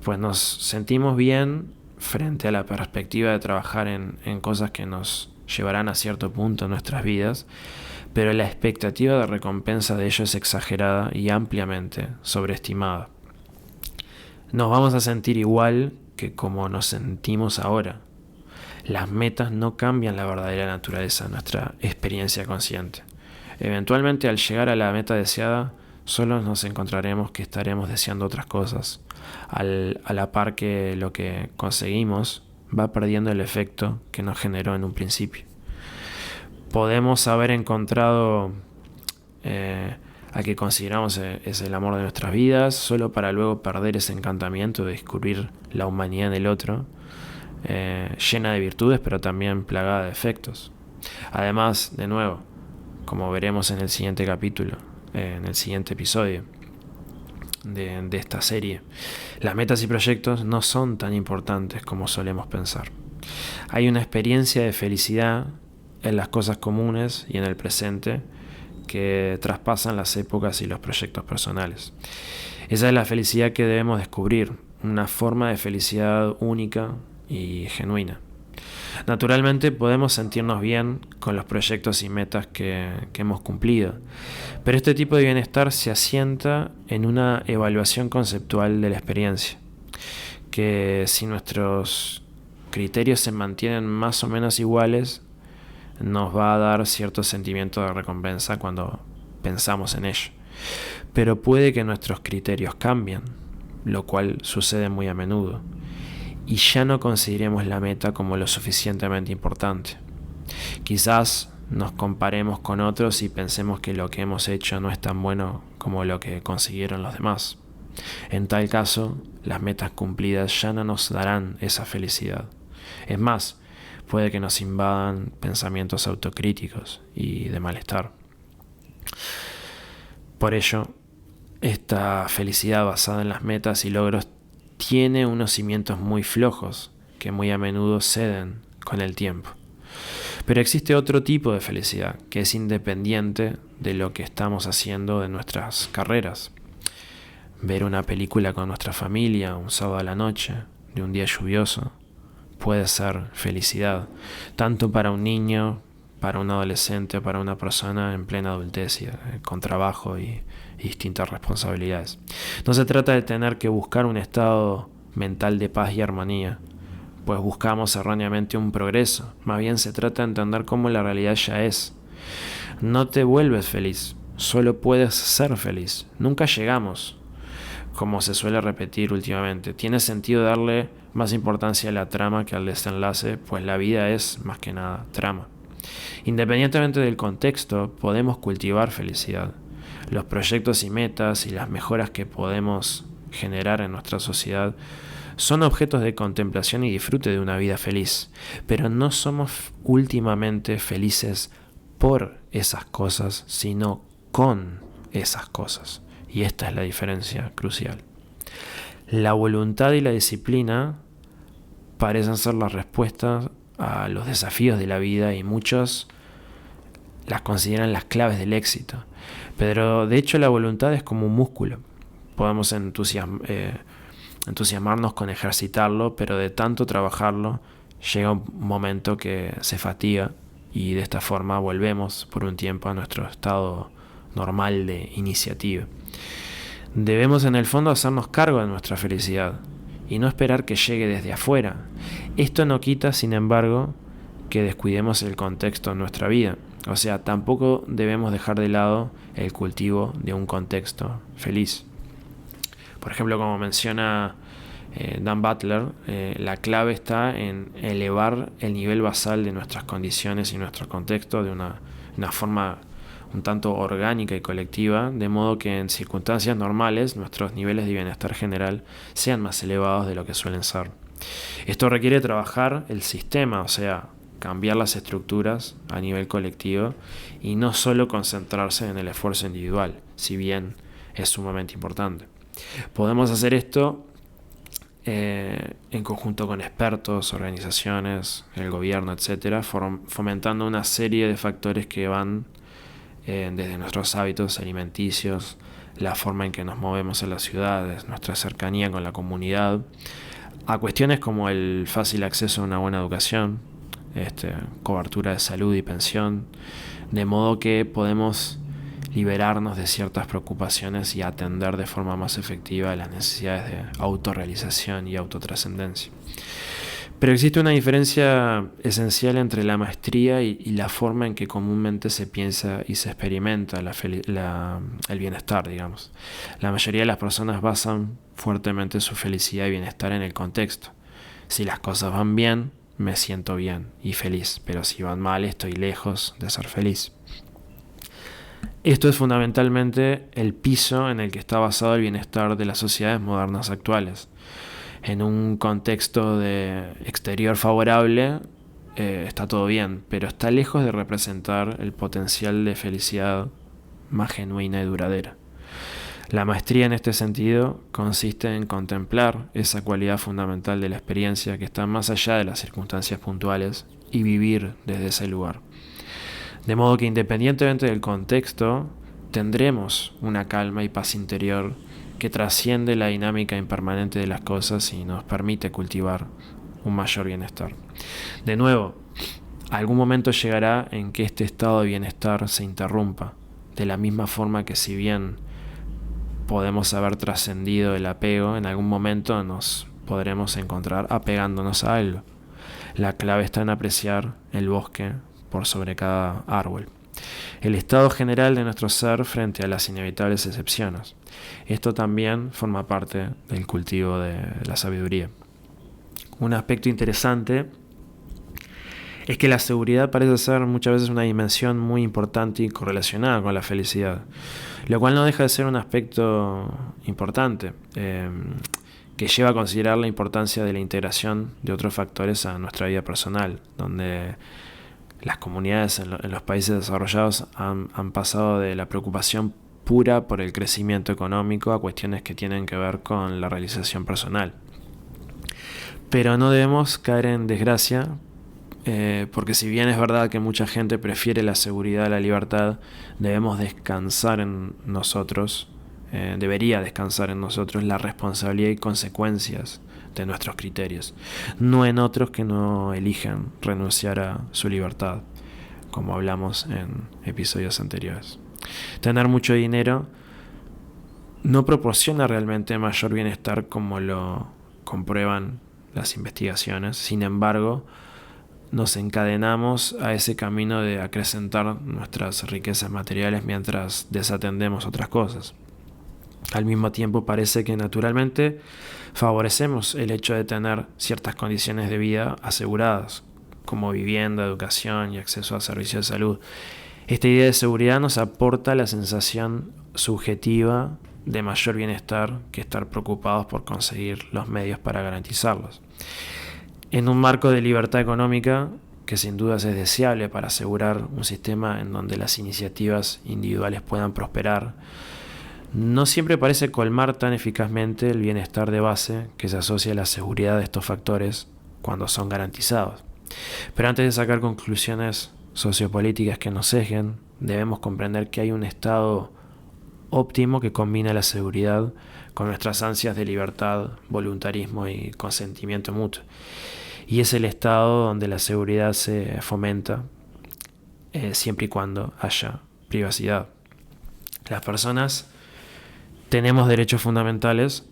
A: pues nos sentimos bien frente a la perspectiva de trabajar en cosas que nos llevarán a cierto punto en nuestras vidas, pero la expectativa de recompensa de ello es exagerada y ampliamente sobreestimada. Nos vamos a sentir igual que como nos sentimos ahora. Las metas no cambian la verdadera naturaleza de nuestra experiencia consciente. Eventualmente, al llegar a la meta deseada, solo nos encontraremos que estaremos deseando otras cosas, a la par que lo que conseguimos va perdiendo el efecto que nos generó en un principio. Podemos haber encontrado a que consideramos es el amor de nuestras vidas, solo para luego perder ese encantamiento de descubrir la humanidad en el otro, llena de virtudes pero también plagada de defectos. Además, de nuevo, como veremos en el siguiente capítulo, en el siguiente episodio de esta serie, las metas y proyectos no son tan importantes como solemos pensar. Hay una experiencia de felicidad en las cosas comunes y en el presente que traspasan las épocas y los proyectos personales. Esa es la felicidad que debemos descubrir, una forma de felicidad única y genuina. Naturalmente podemos sentirnos bien con los proyectos y metas que hemos cumplido, pero este tipo de bienestar se asienta en una evaluación conceptual de la experiencia, que si nuestros criterios se mantienen más o menos iguales, nos va a dar cierto sentimiento de recompensa cuando pensamos en ello. Pero puede que nuestros criterios cambien, lo cual sucede muy a menudo, y ya no consideremos la meta como lo suficientemente importante. Quizás nos comparemos con otros y pensemos que lo que hemos hecho no es tan bueno como lo que consiguieron los demás. En tal caso, las metas cumplidas ya no nos darán esa felicidad. Es más, puede que nos invadan pensamientos autocríticos y de malestar. Por ello, esta felicidad basada en las metas y logros tiene unos cimientos muy flojos que muy a menudo ceden con el tiempo. Pero existe otro tipo de felicidad que es independiente de lo que estamos haciendo de nuestras carreras. Ver una película con nuestra familia un sábado a la noche de un día lluvioso puede ser felicidad, tanto para un niño, para un adolescente o para una persona en plena adultez, con trabajo y distintas responsabilidades. No se trata de tener que buscar un estado mental de paz y armonía, pues buscamos erróneamente un progreso. Más bien se trata de entender cómo la realidad ya es. No te vuelves feliz, solo puedes ser feliz. Nunca llegamos, como se suele repetir últimamente. Tiene sentido darle más importancia a la trama que al desenlace, pues la vida es, más que nada, trama. Independientemente del contexto, podemos cultivar felicidad. Los proyectos y metas y las mejoras que podemos generar en nuestra sociedad son objetos de contemplación y disfrute de una vida feliz, pero no somos últimamente felices por esas cosas, sino con esas cosas. Y esta es la diferencia crucial. La voluntad y la disciplina parecen ser las respuestas a los desafíos de la vida y muchos las consideran las claves del éxito. Pero de hecho la voluntad es como un músculo. Podemos entusiasmarnos con ejercitarlo, pero de tanto trabajarlo llega un momento que se fatiga y de esta forma volvemos por un tiempo a nuestro estado normal de iniciativa. Debemos en el fondo hacernos cargo de nuestra felicidad y no esperar que llegue desde afuera. Esto no quita, sin embargo, que descuidemos el contexto en nuestra vida. O sea, tampoco debemos dejar de lado el cultivo de un contexto feliz. Por ejemplo, como menciona Dan Butler, la clave está en elevar el nivel basal de nuestras condiciones y nuestro contexto de una forma un tanto orgánica y colectiva, de modo que en circunstancias normales nuestros niveles de bienestar general sean más elevados de lo que suelen ser. Esto requiere trabajar el sistema, o sea, cambiar las estructuras a nivel colectivo y no solo concentrarse en el esfuerzo individual, si bien es sumamente importante. Podemos hacer esto en conjunto con expertos, organizaciones, el gobierno, etcétera, fomentando una serie de factores que van desde nuestros hábitos alimenticios, la forma en que nos movemos en las ciudades, nuestra cercanía con la comunidad, a cuestiones como el fácil acceso a una buena educación, cobertura de salud y pensión, de modo que podemos liberarnos de ciertas preocupaciones y atender de forma más efectiva las necesidades de autorrealización y autotrascendencia. Pero existe una diferencia esencial entre la maestría y la forma en que comúnmente se piensa y se experimenta el bienestar, digamos. La mayoría de las personas basan fuertemente su felicidad y bienestar en el contexto. Si las cosas van bien, me siento bien y feliz, pero si van mal, estoy lejos de ser feliz. Esto es fundamentalmente el piso en el que está basado el bienestar de las sociedades modernas actuales. En un contexto de exterior favorable está todo bien, pero está lejos de representar el potencial de felicidad más genuina y duradera. La maestría en este sentido consiste en contemplar esa cualidad fundamental de la experiencia que está más allá de las circunstancias puntuales y vivir desde ese lugar. De modo que independientemente del contexto, tendremos una calma y paz interior que trasciende la dinámica impermanente de las cosas y nos permite cultivar un mayor bienestar. De nuevo, algún momento llegará en que este estado de bienestar se interrumpa, de la misma forma que si bien podemos haber trascendido el apego, en algún momento nos podremos encontrar apegándonos a algo. La clave está en apreciar el bosque por sobre cada árbol. El estado general de nuestro ser frente a las inevitables excepciones. Esto también forma parte del cultivo de la sabiduría. Un aspecto interesante es que la seguridad parece ser muchas veces una dimensión muy importante y correlacionada con la felicidad, lo cual no deja de ser un aspecto importante, que lleva a considerar la importancia de la integración de otros factores a nuestra vida personal, donde las comunidades en los países desarrollados han pasado de la preocupación pura por el crecimiento económico a cuestiones que tienen que ver con la realización personal. Pero no debemos caer en desgracia, porque si bien es verdad que mucha gente prefiere la seguridad a la libertad, debemos descansar en nosotros, debería descansar en nosotros la responsabilidad y consecuencias de nuestros criterios, no en otros que no elijan renunciar a su libertad, como hablamos en episodios anteriores. Tener mucho dinero no proporciona realmente mayor bienestar como lo comprueban las investigaciones. Sin embargo, nos encadenamos a ese camino de acrecentar nuestras riquezas materiales mientras desatendemos otras cosas. Al mismo tiempo, parece que naturalmente favorecemos el hecho de tener ciertas condiciones de vida aseguradas, como vivienda, educación y acceso a servicios de salud. Esta idea de seguridad nos aporta la sensación subjetiva de mayor bienestar que estar preocupados por conseguir los medios para garantizarlos. En un marco de libertad económica, que sin dudas es deseable para asegurar un sistema en donde las iniciativas individuales puedan prosperar, no siempre parece colmar tan eficazmente el bienestar de base que se asocia a la seguridad de estos factores cuando son garantizados. Pero antes de sacar conclusiones sociopolíticas que nos sesguen, debemos comprender que hay un estado óptimo que combina la seguridad con nuestras ansias de libertad, voluntarismo y consentimiento mutuo. Y es el estado donde la seguridad se fomenta, siempre y cuando haya privacidad. Las personas tenemos derechos fundamentales,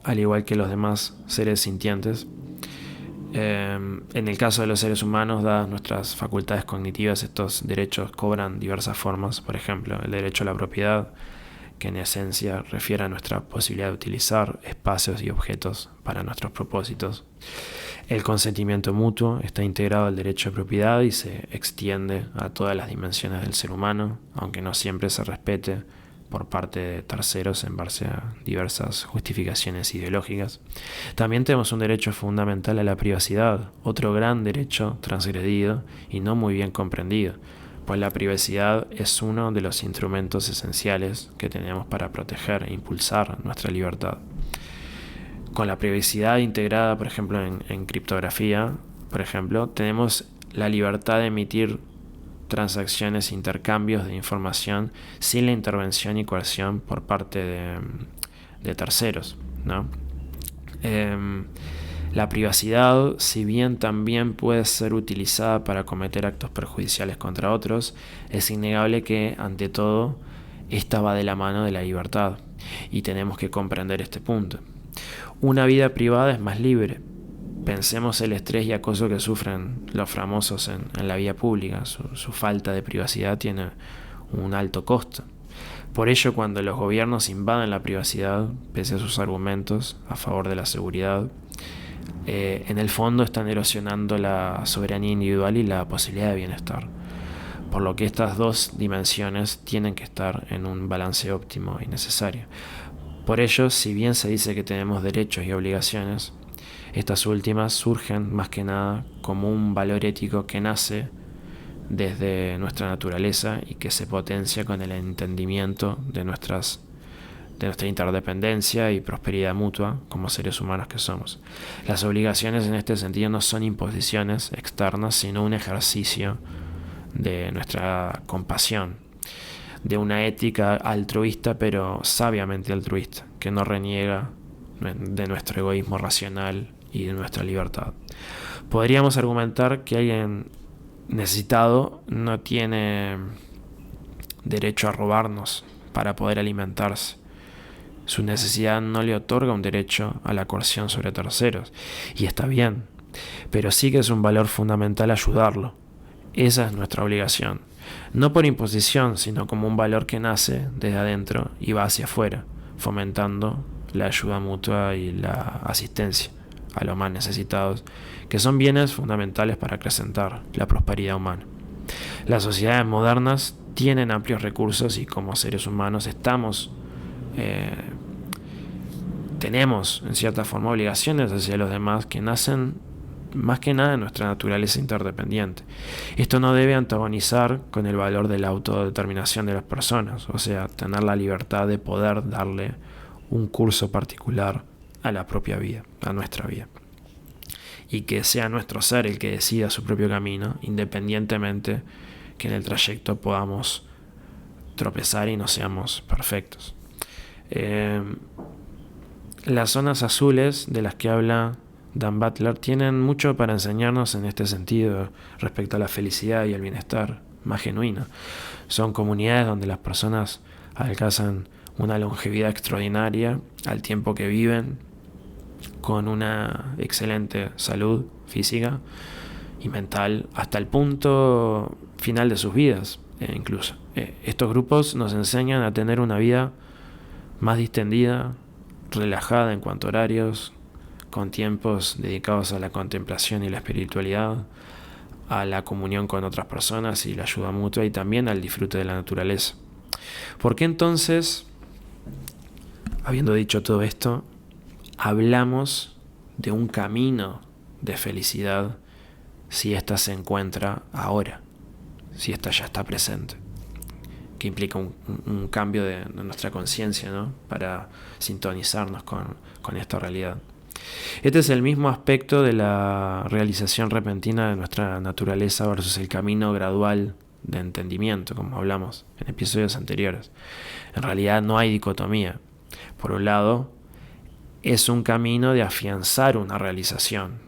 A: al igual que los demás seres sintientes. En el caso de los seres humanos, dadas nuestras facultades cognitivas, estos derechos cobran diversas formas. Por ejemplo, el derecho a la propiedad, que en esencia refiere a nuestra posibilidad de utilizar espacios y objetos para nuestros propósitos. El consentimiento mutuo está integrado al derecho de propiedad y se extiende a todas las dimensiones del ser humano, aunque no siempre se respete por parte de terceros en base a diversas justificaciones ideológicas. También tenemos un derecho fundamental a la privacidad, otro gran derecho transgredido y no muy bien comprendido, pues la privacidad es uno de los instrumentos esenciales que tenemos para proteger e impulsar nuestra libertad. Con la privacidad integrada, por ejemplo, en criptografía, por ejemplo, tenemos la libertad de emitir transacciones e intercambios de información sin la intervención y coerción por parte de terceros, ¿no? La privacidad, si bien también puede ser utilizada para cometer actos perjudiciales contra otros, es innegable que, ante todo, esta va de la mano de la libertad, y tenemos que comprender este punto. Una vida privada es más libre. Pensemos el estrés y acoso que sufren los famosos en la vía pública. Su falta de privacidad tiene un alto costo. Por ello, cuando los gobiernos invaden la privacidad, pese a sus argumentos a favor de la seguridad, en el fondo están erosionando la soberanía individual y la posibilidad de bienestar. Por lo que estas dos dimensiones tienen que estar en un balance óptimo y necesario. Por ello, si bien se dice que tenemos derechos y obligaciones, estas últimas surgen más que nada como un valor ético que nace desde nuestra naturaleza y que se potencia con el entendimiento de nuestra interdependencia y prosperidad mutua como seres humanos que somos. Las obligaciones en este sentido no son imposiciones externas, sino un ejercicio de nuestra compasión, de una ética altruista, pero sabiamente altruista, que no reniega de nuestro egoísmo racional y de nuestra libertad. Podríamos argumentar que alguien necesitado no tiene derecho a robarnos para poder alimentarse. Su necesidad no le otorga un derecho a la coerción sobre terceros, y está bien, pero sí que es un valor fundamental ayudarlo. Esa es nuestra obligación, no por imposición, sino como un valor que nace desde adentro y va hacia afuera, fomentando la ayuda mutua y la asistencia a los más necesitados, que son bienes fundamentales para acrecentar la prosperidad humana. Las sociedades modernas tienen amplios recursos y como seres humanos tenemos en cierta forma obligaciones hacia los demás que nacen más que nada de nuestra naturaleza interdependiente. Esto no debe antagonizar con el valor de la autodeterminación de las personas, o sea, tener la libertad de poder darle un curso particular a la propia vida, a nuestra vida. Y que sea nuestro ser el que decida su propio camino, independientemente que en el trayecto podamos tropezar y no seamos perfectos. Las zonas azules de las que habla Dan Butler tienen mucho para enseñarnos en este sentido respecto a la felicidad y el bienestar más genuino. Son comunidades donde las personas alcanzan una longevidad extraordinaria al tiempo que viven con una excelente salud física y mental hasta el punto final de sus vidas incluso. Estos grupos nos enseñan a tener una vida más distendida, relajada en cuanto a horarios, con tiempos dedicados a la contemplación y la espiritualidad, a la comunión con otras personas y la ayuda mutua y también al disfrute de la naturaleza. ¿Por qué entonces, habiendo dicho todo esto, hablamos de un camino de felicidad si ésta se encuentra ahora, si ésta ya está presente? Que implica un cambio de nuestra conciencia, ¿no? Para sintonizarnos con esta realidad. Este es el mismo aspecto de la realización repentina de nuestra naturaleza versus el camino gradual de entendimiento, como hablamos en episodios anteriores. En realidad no hay dicotomía. Por un lado, es un camino de afianzar una realización,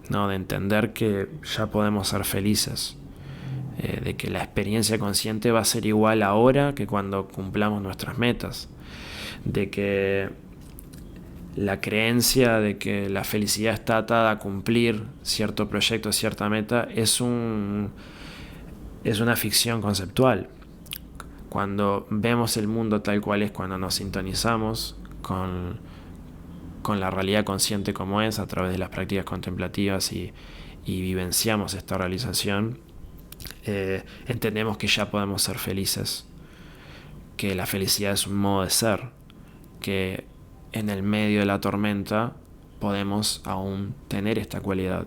A: ¿no? De entender que ya podemos ser felices, de que la experiencia consciente va a ser igual ahora que cuando cumplamos nuestras metas, de que la creencia de que la felicidad está atada a cumplir cierto proyecto, cierta meta, es una ficción conceptual. Cuando vemos el mundo tal cual es, cuando nos sintonizamos con la realidad consciente como es, a través de las prácticas contemplativas y vivenciamos esta realización, entendemos que ya podemos ser felices, que la felicidad es un modo de ser, que en el medio de la tormenta podemos aún tener esta cualidad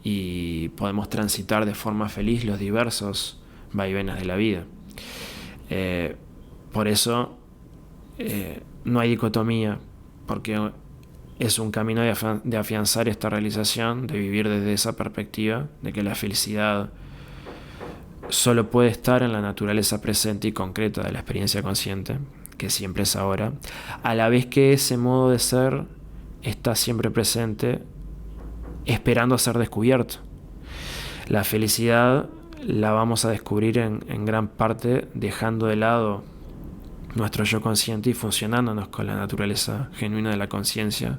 A: y podemos transitar de forma feliz los diversos vaivenes de la vida. Por eso no hay dicotomía, porque es un camino de afianzar esta realización, de vivir desde esa perspectiva de que la felicidad solo puede estar en la naturaleza presente y concreta de la experiencia consciente, que siempre es ahora, a la vez que ese modo de ser está siempre presente, esperando a ser descubierto. La felicidad la vamos a descubrir en gran parte dejando de lado nuestro yo consciente y funcionándonos con la naturaleza genuina de la conciencia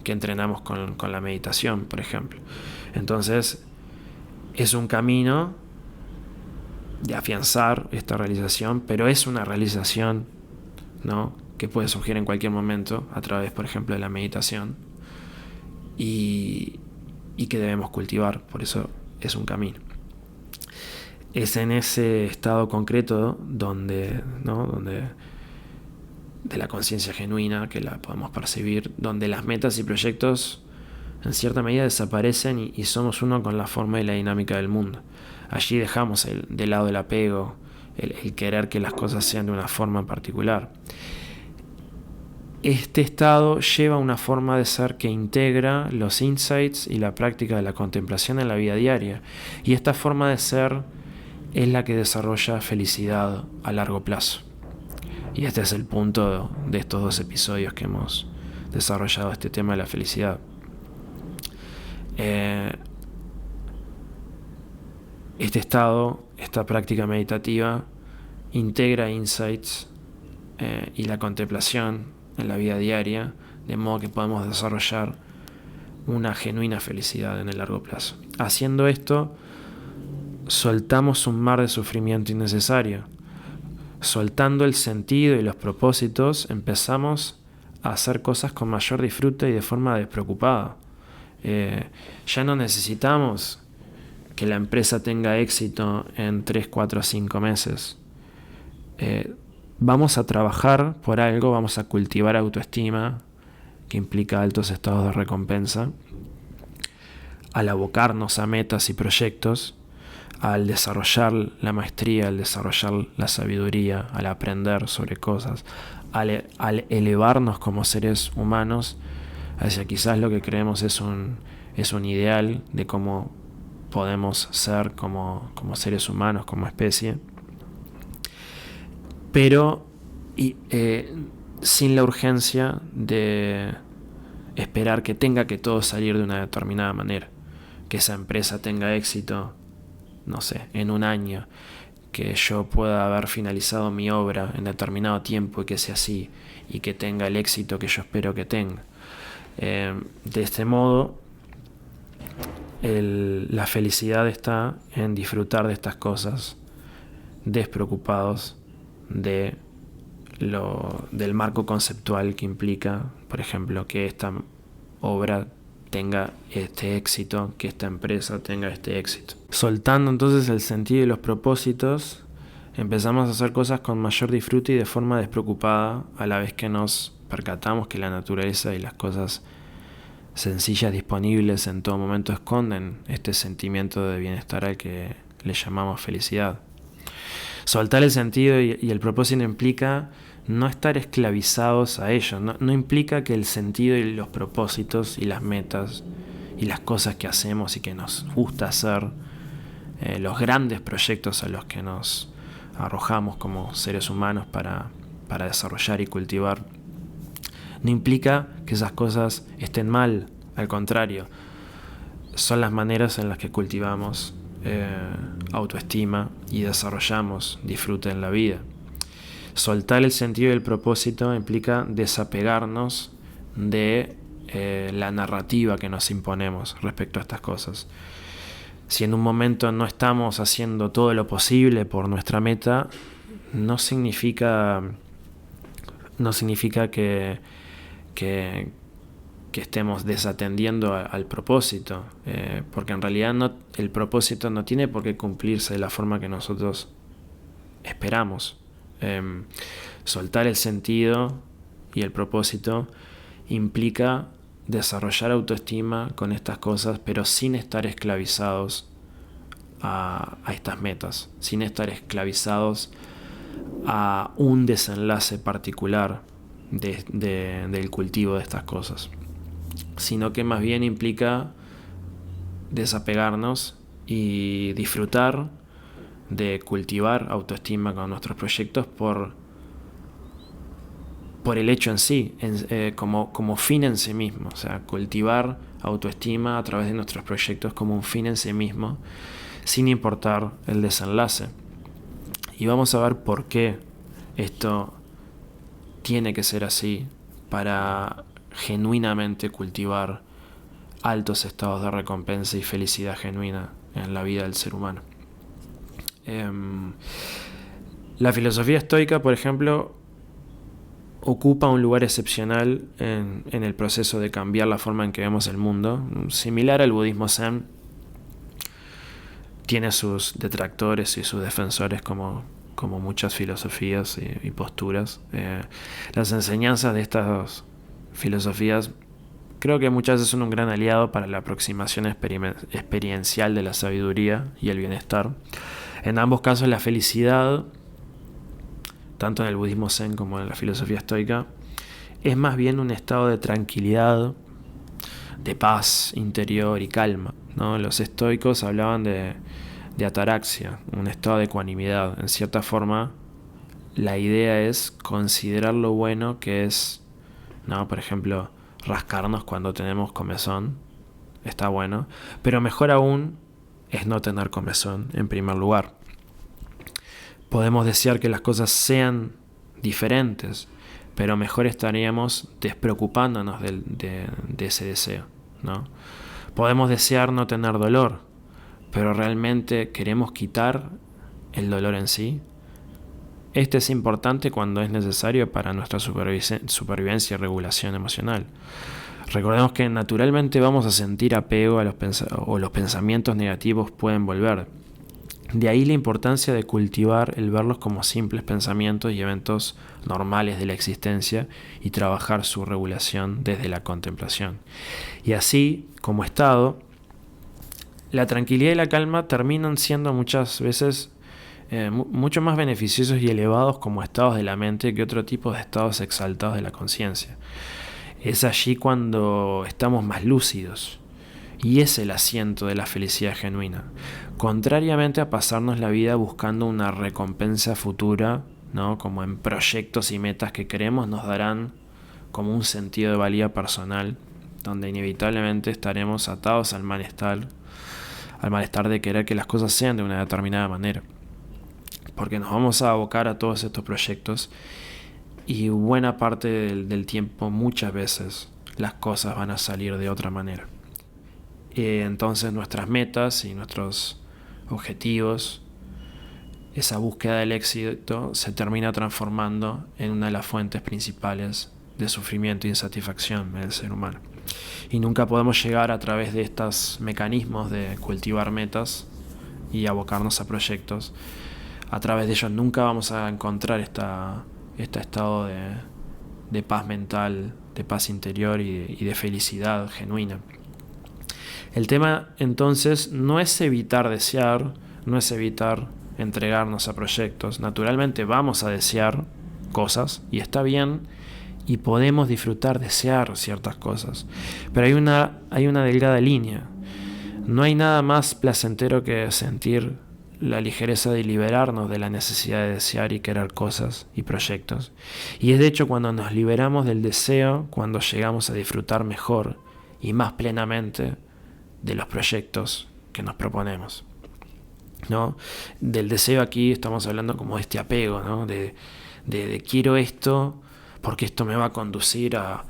A: que entrenamos con la meditación, por ejemplo. Entonces, es un camino de afianzar esta realización, pero es una realización, ¿no?, que puede surgir en cualquier momento a través, por ejemplo, de la meditación y que debemos cultivar. Por eso es un camino. Es en ese estado concreto donde de la conciencia genuina, que la podemos percibir, donde las metas y proyectos en cierta medida desaparecen y somos uno con la forma y la dinámica del mundo. Allí dejamos de lado el apego, el querer que las cosas sean de una forma en particular. Este estado lleva una forma de ser que integra los insights y la práctica de la contemplación en la vida diaria. Y esta forma de ser es la que desarrolla felicidad a largo plazo. Y este es el punto de estos 2 episodios que hemos desarrollado, este tema de la felicidad. Eh, este estado, esta práctica meditativa, integra insights y la contemplación en la vida diaria, de modo que podemos desarrollar una genuina felicidad en el largo plazo. Haciendo esto, soltamos un mar de sufrimiento innecesario. Soltando el sentido y los propósitos, empezamos a hacer cosas con mayor disfrute y de forma despreocupada. Ya no necesitamos que la empresa tenga éxito en 3, 4, 5 meses. Vamos a trabajar por algo, vamos a cultivar autoestima, que implica altos estados de recompensa, al abocarnos a metas y proyectos, al desarrollar la maestría, al desarrollar la sabiduría, al aprender sobre cosas, al elevarnos como seres humanos hacia quizás lo que creemos es un ideal de cómo podemos ser como seres humanos, como especie, pero sin la urgencia de esperar que tenga que todo salir de una determinada manera, que esa empresa tenga éxito, no sé, en un año, que yo pueda haber finalizado mi obra en determinado tiempo y que sea así, y que tenga el éxito que yo espero que tenga. De este modo, la felicidad está en disfrutar de estas cosas, despreocupados del marco conceptual que implica, por ejemplo, que esta obra tenga este éxito, que esta empresa tenga este éxito. Soltando entonces el sentido y los propósitos, empezamos a hacer cosas con mayor disfrute y de forma despreocupada, a la vez que nos percatamos que la naturaleza y las cosas sencillas disponibles en todo momento esconden este sentimiento de bienestar al que le llamamos felicidad. Soltar el sentido y el propósito implica no estar esclavizados a ellos. No implica que el sentido y los propósitos y las metas y las cosas que hacemos y que nos gusta hacer, los grandes proyectos a los que nos arrojamos como seres humanos para desarrollar y cultivar, no implica que esas cosas estén mal. Al contrario, son las maneras en las que cultivamos autoestima y desarrollamos disfrute en la vida. Soltar el sentido y el propósito implica desapegarnos de la narrativa que nos imponemos respecto a estas cosas. Si en un momento no estamos haciendo todo lo posible por nuestra meta, no significa que estemos desatendiendo al propósito, porque en realidad el propósito no tiene por qué cumplirse de la forma que nosotros esperamos. Soltar el sentido y el propósito implica desarrollar autoestima con estas cosas, pero sin estar esclavizados a estas metas, sin estar esclavizados a un desenlace particular del cultivo de estas cosas, sino que más bien implica desapegarnos y disfrutar de cultivar autoestima con nuestros proyectos por el hecho en sí, como fin en sí mismo. O sea, cultivar autoestima a través de nuestros proyectos como un fin en sí mismo, sin importar el desenlace. Y vamos a ver por qué esto tiene que ser así para genuinamente cultivar altos estados de recompensa y felicidad genuina en la vida del ser humano. La filosofía estoica, por ejemplo, ocupa un lugar excepcional en el proceso de cambiar la forma en que vemos el mundo. Similar al budismo zen, tiene sus detractores y sus defensores como muchas filosofías y posturas. Las enseñanzas de estas filosofías creo que muchas veces son un gran aliado para la aproximación experiencial de la sabiduría y el bienestar. En ambos casos, la felicidad, tanto en el budismo zen como en la filosofía estoica, es más bien un estado de tranquilidad, de paz interior y calma, ¿no? Los estoicos hablaban de ataraxia, un estado de ecuanimidad. En cierta forma, la idea es considerar lo bueno que es, ¿no? Por ejemplo, rascarnos cuando tenemos comezón, está bueno, pero mejor aún es no tener comezón en primer lugar. Podemos desear que las cosas sean diferentes, pero mejor estaríamos despreocupándonos de ese deseo, ¿no? Podemos desear no tener dolor, pero realmente queremos quitar el dolor en sí. Este es importante cuando es necesario para nuestra supervivencia y regulación emocional. Recordemos que naturalmente vamos a sentir apego a los pensamientos negativos pueden volver. De ahí la importancia de cultivar el verlos como simples pensamientos y eventos normales de la existencia y trabajar su regulación desde la contemplación. Y así, como estado, la tranquilidad y la calma terminan siendo muchas veces mucho más beneficiosos y elevados como estados de la mente que otro tipo de estados exaltados de la conciencia. Es allí cuando estamos más lúcidos. Y es el asiento de la felicidad genuina. Contrariamente a pasarnos la vida buscando una recompensa futura, ¿no? Como en proyectos y metas que creemos nos darán como un sentido de valía personal, donde inevitablemente estaremos atados al malestar de querer que las cosas sean de una determinada manera. Porque nos vamos a abocar a todos estos proyectos y buena parte del tiempo, muchas veces, las cosas van a salir de otra manera. Entonces nuestras metas y nuestros objetivos, esa búsqueda del éxito se termina transformando en una de las fuentes principales de sufrimiento e insatisfacción del ser humano. Y nunca podemos llegar a través de estos mecanismos de cultivar metas y abocarnos a proyectos. A través de ellos nunca vamos a encontrar este estado de paz mental, de paz interior y de felicidad genuina. El tema entonces no es evitar desear, no es evitar entregarnos a proyectos. Naturalmente vamos a desear cosas y está bien y podemos disfrutar desear ciertas cosas. Pero hay una delgada línea. No hay nada más placentero que sentir la ligereza de liberarnos de la necesidad de desear y querer cosas y proyectos. Y es de hecho cuando nos liberamos del deseo, cuando llegamos a disfrutar mejor y más plenamente de los proyectos que nos proponemos, ¿no? Del deseo aquí estamos hablando como de este apego, ¿no? De quiero esto porque esto me va a conducir a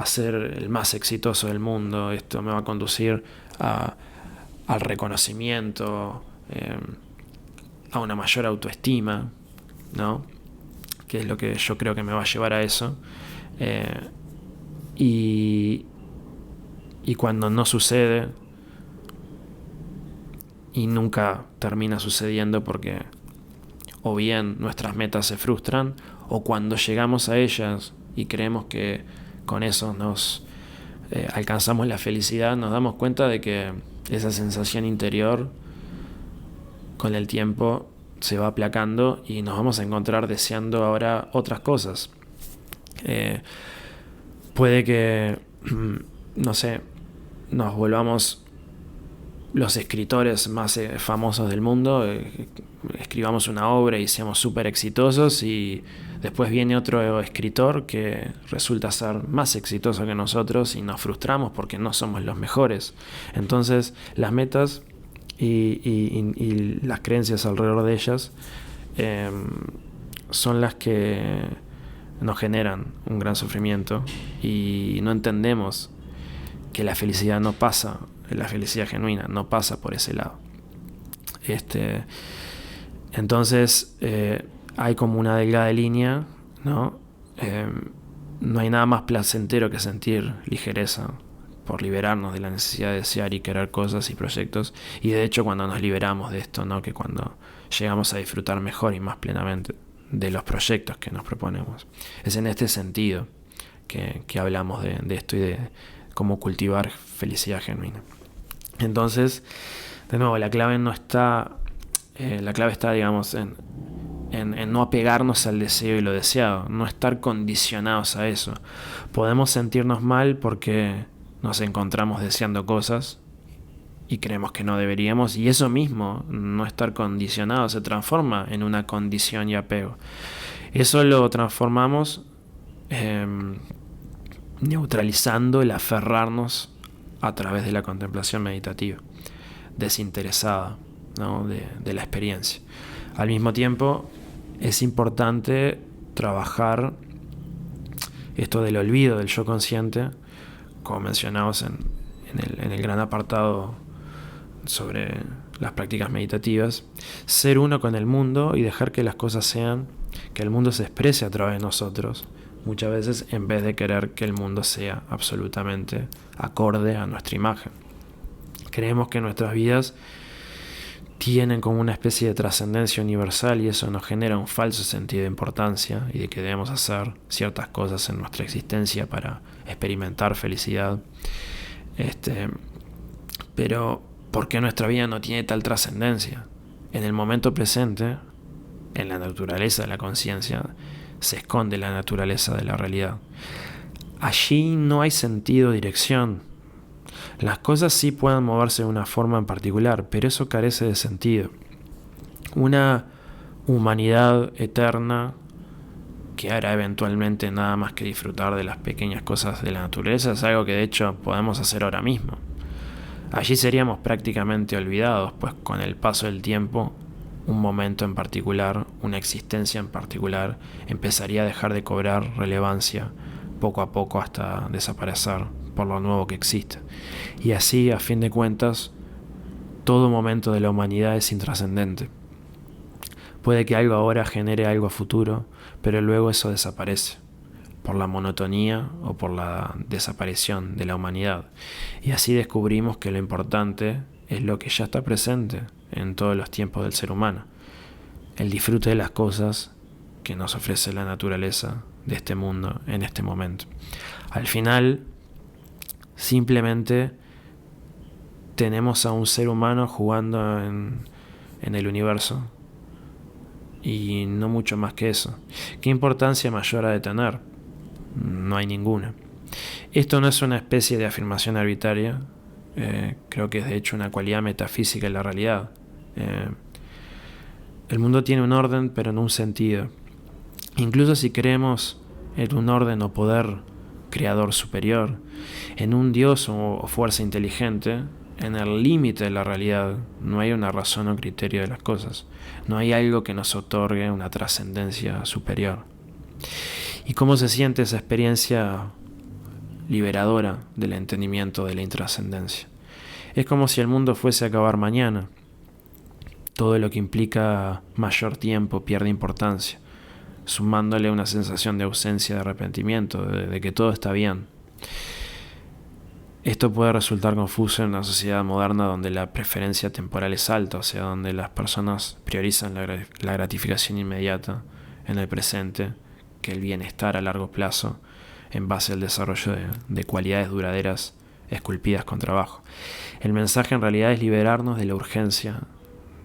A: ser el más exitoso del mundo, esto me va a conducir al reconocimiento, a una mayor autoestima, ¿no? Que es lo que yo creo que me va a llevar a eso. Y cuando no sucede, y nunca termina sucediendo porque o bien nuestras metas se frustran, o cuando llegamos a ellas y creemos que con eso nos alcanzamos la felicidad, nos damos cuenta de que esa sensación interior con el tiempo se va aplacando y nos vamos a encontrar deseando ahora otras cosas. Puede que, no sé, nos volvamos los escritores más famosos del mundo, escribamos una obra y seamos súper exitosos, y después viene otro escritor que resulta ser más exitoso que nosotros y nos frustramos porque no somos los mejores. Entonces las metas y las creencias alrededor de ellas son las que nos generan un gran sufrimiento, y no entendemos que la felicidad no pasa, la felicidad genuina no pasa por ese lado. Entonces hay como una delgada línea, ¿no? No hay nada más placentero que sentir ligereza por liberarnos de la necesidad de desear y querer cosas y proyectos, y de hecho cuando nos liberamos de esto, ¿no? Que cuando llegamos a disfrutar mejor y más plenamente de los proyectos que nos proponemos. Es en este sentido que hablamos de esto y de cómo cultivar felicidad genuina. Entonces, de nuevo, la clave está, digamos, en no apegarnos al deseo y lo deseado, no estar condicionados a eso. Podemos sentirnos mal porque nos encontramos deseando cosas y creemos que no deberíamos, y eso mismo, no estar condicionado, se transforma en una condición y apego. Eso lo transformamos neutralizando el aferrarnos a través de la contemplación meditativa, desinteresada, ¿no? de la experiencia. Al mismo tiempo, es importante trabajar esto del olvido del yo consciente, como mencionamos en el gran apartado sobre las prácticas meditativas, ser uno con el mundo y dejar que las cosas sean, que el mundo se exprese a través de nosotros, muchas veces en vez de querer que el mundo sea absolutamente acorde a nuestra imagen. Creemos que nuestras vidas tienen como una especie de trascendencia universal y eso nos genera un falso sentido de importancia y de que debemos hacer ciertas cosas en nuestra existencia para experimentar felicidad. Pero ¿por qué nuestra vida no tiene tal trascendencia? En el momento presente, en la naturaleza de la conciencia, se esconde la naturaleza de la realidad. Allí no hay sentido o dirección. Las cosas sí pueden moverse de una forma en particular, pero eso carece de sentido. Una humanidad eterna que hará eventualmente nada más que disfrutar de las pequeñas cosas de la naturaleza es algo que de hecho podemos hacer ahora mismo. Allí seríamos prácticamente olvidados, pues con el paso del tiempo, un momento en particular, una existencia en particular, empezaría a dejar de cobrar relevancia poco a poco hasta desaparecer por lo nuevo que existe. Y así, a fin de cuentas, todo momento de la humanidad es intrascendente. Puede que algo ahora genere algo a futuro, pero luego eso desaparece, por la monotonía o por la desaparición de la humanidad. Y así descubrimos que lo importante es lo que ya está presente en todos los tiempos del ser humano, el disfrute de las cosas que nos ofrece la naturaleza de este mundo en este momento. Al final, simplemente tenemos a un ser humano jugando en el universo y no mucho más que eso. ¿Qué importancia mayor ha de tener? No hay ninguna. Esto no es una especie de afirmación arbitraria, creo que es de hecho una cualidad metafísica de la realidad. El mundo tiene un orden, pero no un sentido. Incluso si creemos en un orden o poder creador superior, en un Dios o fuerza inteligente, en el límite de la realidad no hay una razón o criterio de las cosas. No hay algo que nos otorgue una trascendencia superior. ¿Y cómo se siente esa experiencia liberadora del entendimiento de la intrascendencia? Es como si el mundo fuese a acabar mañana. Todo lo que implica mayor tiempo pierde importancia, sumándole una sensación de ausencia, de arrepentimiento, de que todo está bien. Esto puede resultar confuso en una sociedad moderna donde la preferencia temporal es alta, o sea, donde las personas priorizan la gratificación inmediata en el presente que el bienestar a largo plazo en base al desarrollo de cualidades duraderas esculpidas con trabajo. El mensaje en realidad es liberarnos de la urgencia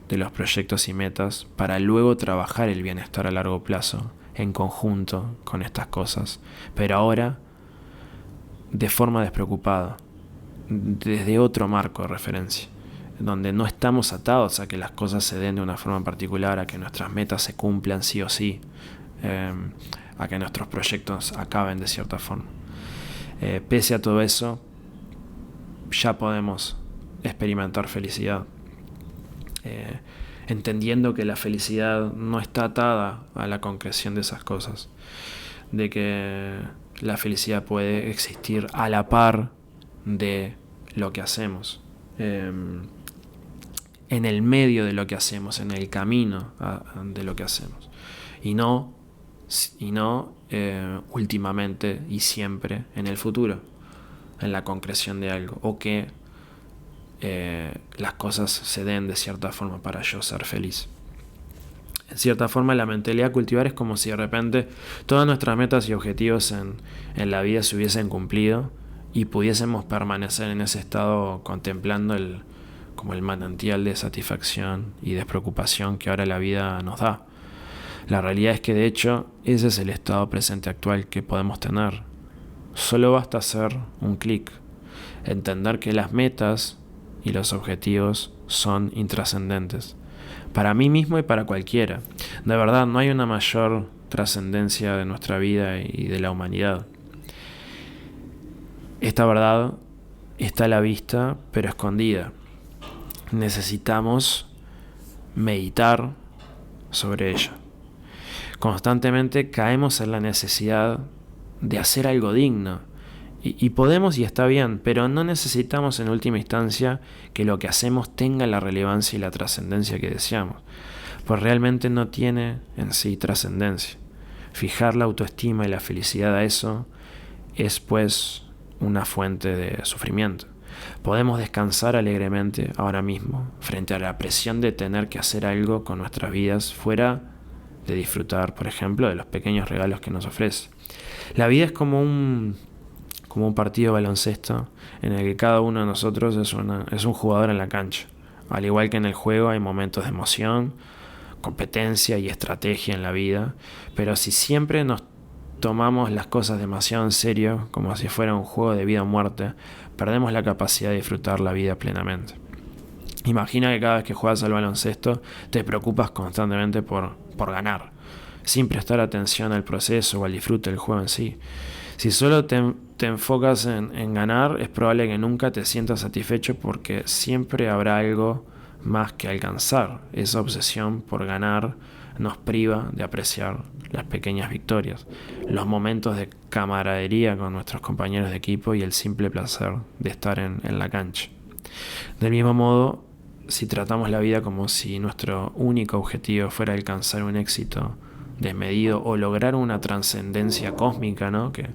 A: de los proyectos y metas para luego trabajar el bienestar a largo plazo en conjunto con estas cosas, pero ahora de forma despreocupada, desde otro marco de referencia, donde no estamos atados a que las cosas se den de una forma particular, a que nuestras metas se cumplan sí o sí, a que nuestros proyectos acaben de cierta forma. Pese a todo eso, ya podemos experimentar felicidad, entendiendo que la felicidad no está atada a la concreción de esas cosas, de que la felicidad puede existir a la par de lo que hacemos, en el medio de lo que hacemos, en el camino de lo que hacemos, y no últimamente y siempre en el futuro, en la concreción de algo, o que las cosas se den de cierta forma para yo ser feliz. En cierta forma, la mentalidad a cultivar es como si de repente todas nuestras metas y objetivos en la vida se hubiesen cumplido y pudiésemos permanecer en ese estado contemplando como el manantial de satisfacción y despreocupación que ahora la vida nos da. La realidad es que de hecho ese es el estado presente actual que podemos tener. Solo basta hacer un clic, entender que las metas y los objetivos son intrascendentes, para mí mismo y para cualquiera. De verdad, no hay una mayor trascendencia de nuestra vida y de la humanidad. Esta verdad está a la vista, pero escondida. Necesitamos meditar sobre ella. Constantemente caemos en la necesidad de hacer algo digno. Y podemos y está bien, pero no necesitamos en última instancia que lo que hacemos tenga la relevancia y la trascendencia que deseamos, pues realmente no tiene en sí trascendencia. Fijar la autoestima y la felicidad a eso es pues una fuente de sufrimiento. Podemos descansar alegremente ahora mismo frente a la presión de tener que hacer algo con nuestras vidas fuera de disfrutar, por ejemplo, de los pequeños regalos que nos ofrece. La vida es como un partido de baloncesto en el que cada uno de nosotros es un jugador en la cancha. Al igual que en el juego hay momentos de emoción, competencia y estrategia en la vida, pero si siempre nos tomamos las cosas demasiado en serio, como si fuera un juego de vida o muerte, perdemos la capacidad de disfrutar la vida plenamente. Imagina que cada vez que juegas al baloncesto te preocupas constantemente por ganar, sin prestar atención al proceso o al disfrute del juego en sí. Si solo te enfocas en ganar, es probable que nunca te sientas satisfecho porque siempre habrá algo más que alcanzar. Esa obsesión por ganar nos priva de apreciar las pequeñas victorias, los momentos de camaradería con nuestros compañeros de equipo y el simple placer de estar en la cancha. Del mismo modo, si tratamos la vida como si nuestro único objetivo fuera alcanzar un éxito desmedido o lograr una trascendencia cósmica, ¿no? Que,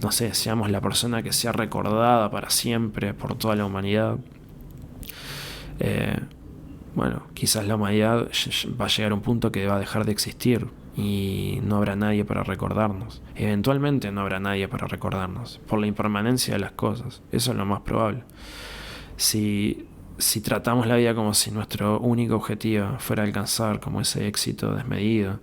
A: no sé, seamos la persona que sea recordada para siempre por toda la humanidad. Bueno, quizás la humanidad va a llegar a un punto que va a dejar de existir y no habrá nadie para recordarnos. Eventualmente no habrá nadie para recordarnos por la impermanencia de las cosas. Eso es lo más probable. Si tratamos la vida como si nuestro único objetivo fuera alcanzar como ese éxito desmedido,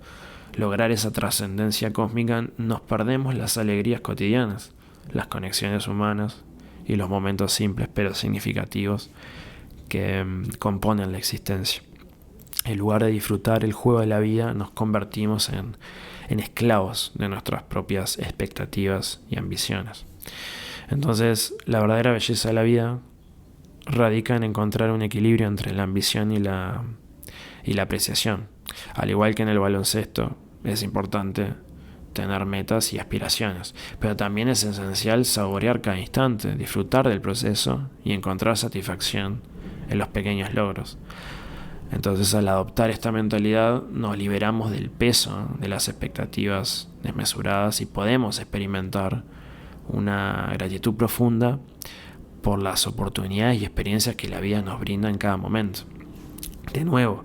A: lograr esa trascendencia cósmica, nos perdemos las alegrías cotidianas, las conexiones humanas y los momentos simples pero significativos que componen la existencia. En lugar de disfrutar el juego de la vida, nos convertimos en esclavos de nuestras propias expectativas y ambiciones. Entonces, la verdadera belleza de la vida radica en encontrar un equilibrio entre la ambición y la apreciación. Al igual que en el baloncesto, es importante tener metas y aspiraciones, pero también es esencial saborear cada instante, disfrutar del proceso y encontrar satisfacción en los pequeños logros. Entonces, al adoptar esta mentalidad, nos liberamos del peso de las expectativas desmesuradas y podemos experimentar una gratitud profunda por las oportunidades y experiencias que la vida nos brinda en cada momento. De nuevo,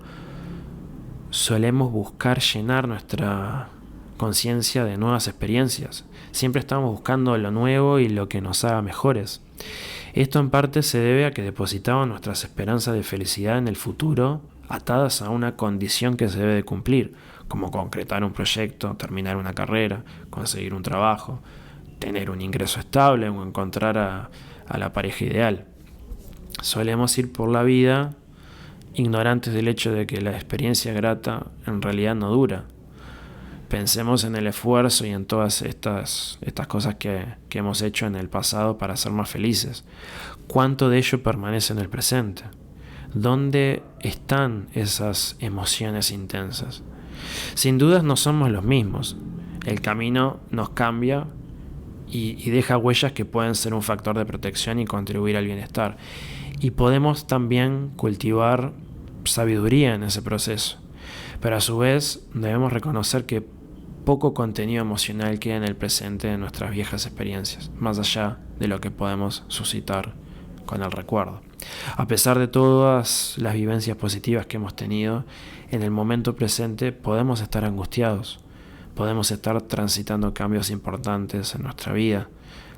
A: solemos buscar llenar nuestra conciencia de nuevas experiencias. Siempre estamos buscando lo nuevo y lo que nos haga mejores. Esto en parte se debe a que depositamos nuestras esperanzas de felicidad en el futuro atadas a una condición que se debe de cumplir, como concretar un proyecto, terminar una carrera, conseguir un trabajo, tener un ingreso estable o encontrar a la pareja ideal. Solemos ir por la vida ignorantes del hecho de que la experiencia grata en realidad no dura. Pensemos en el esfuerzo y en todas estas cosas que hemos hecho en el pasado para ser más felices. ¿Cuánto de ello permanece en el presente? ¿Dónde están esas emociones intensas? Sin dudas no somos los mismos. El camino nos cambia y deja huellas que pueden ser un factor de protección y contribuir al bienestar. Y podemos también cultivar sabiduría en ese proceso. Pero a su vez debemos reconocer que poco contenido emocional queda en el presente de nuestras viejas experiencias, más allá de lo que podemos suscitar con el recuerdo. A pesar de todas las vivencias positivas que hemos tenido, en el momento presente podemos estar angustiados, podemos estar transitando cambios importantes en nuestra vida,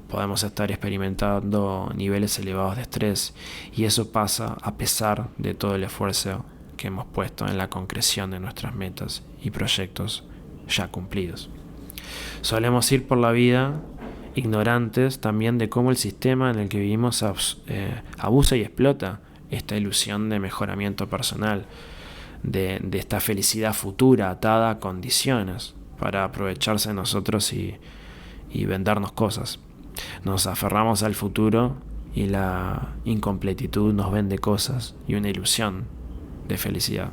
A: podemos estar experimentando niveles elevados de estrés, y eso pasa a pesar de todo el esfuerzo que hemos puesto en la concreción de nuestras metas y proyectos ya cumplidos. Solemos ir por la vida ignorantes también de cómo el sistema en el que vivimos abusa y explota esta ilusión de mejoramiento personal, de esta felicidad futura atada a condiciones para aprovecharse de nosotros y vendernos cosas. Nos aferramos al futuro y la incompletitud nos vende cosas y una ilusión de felicidad.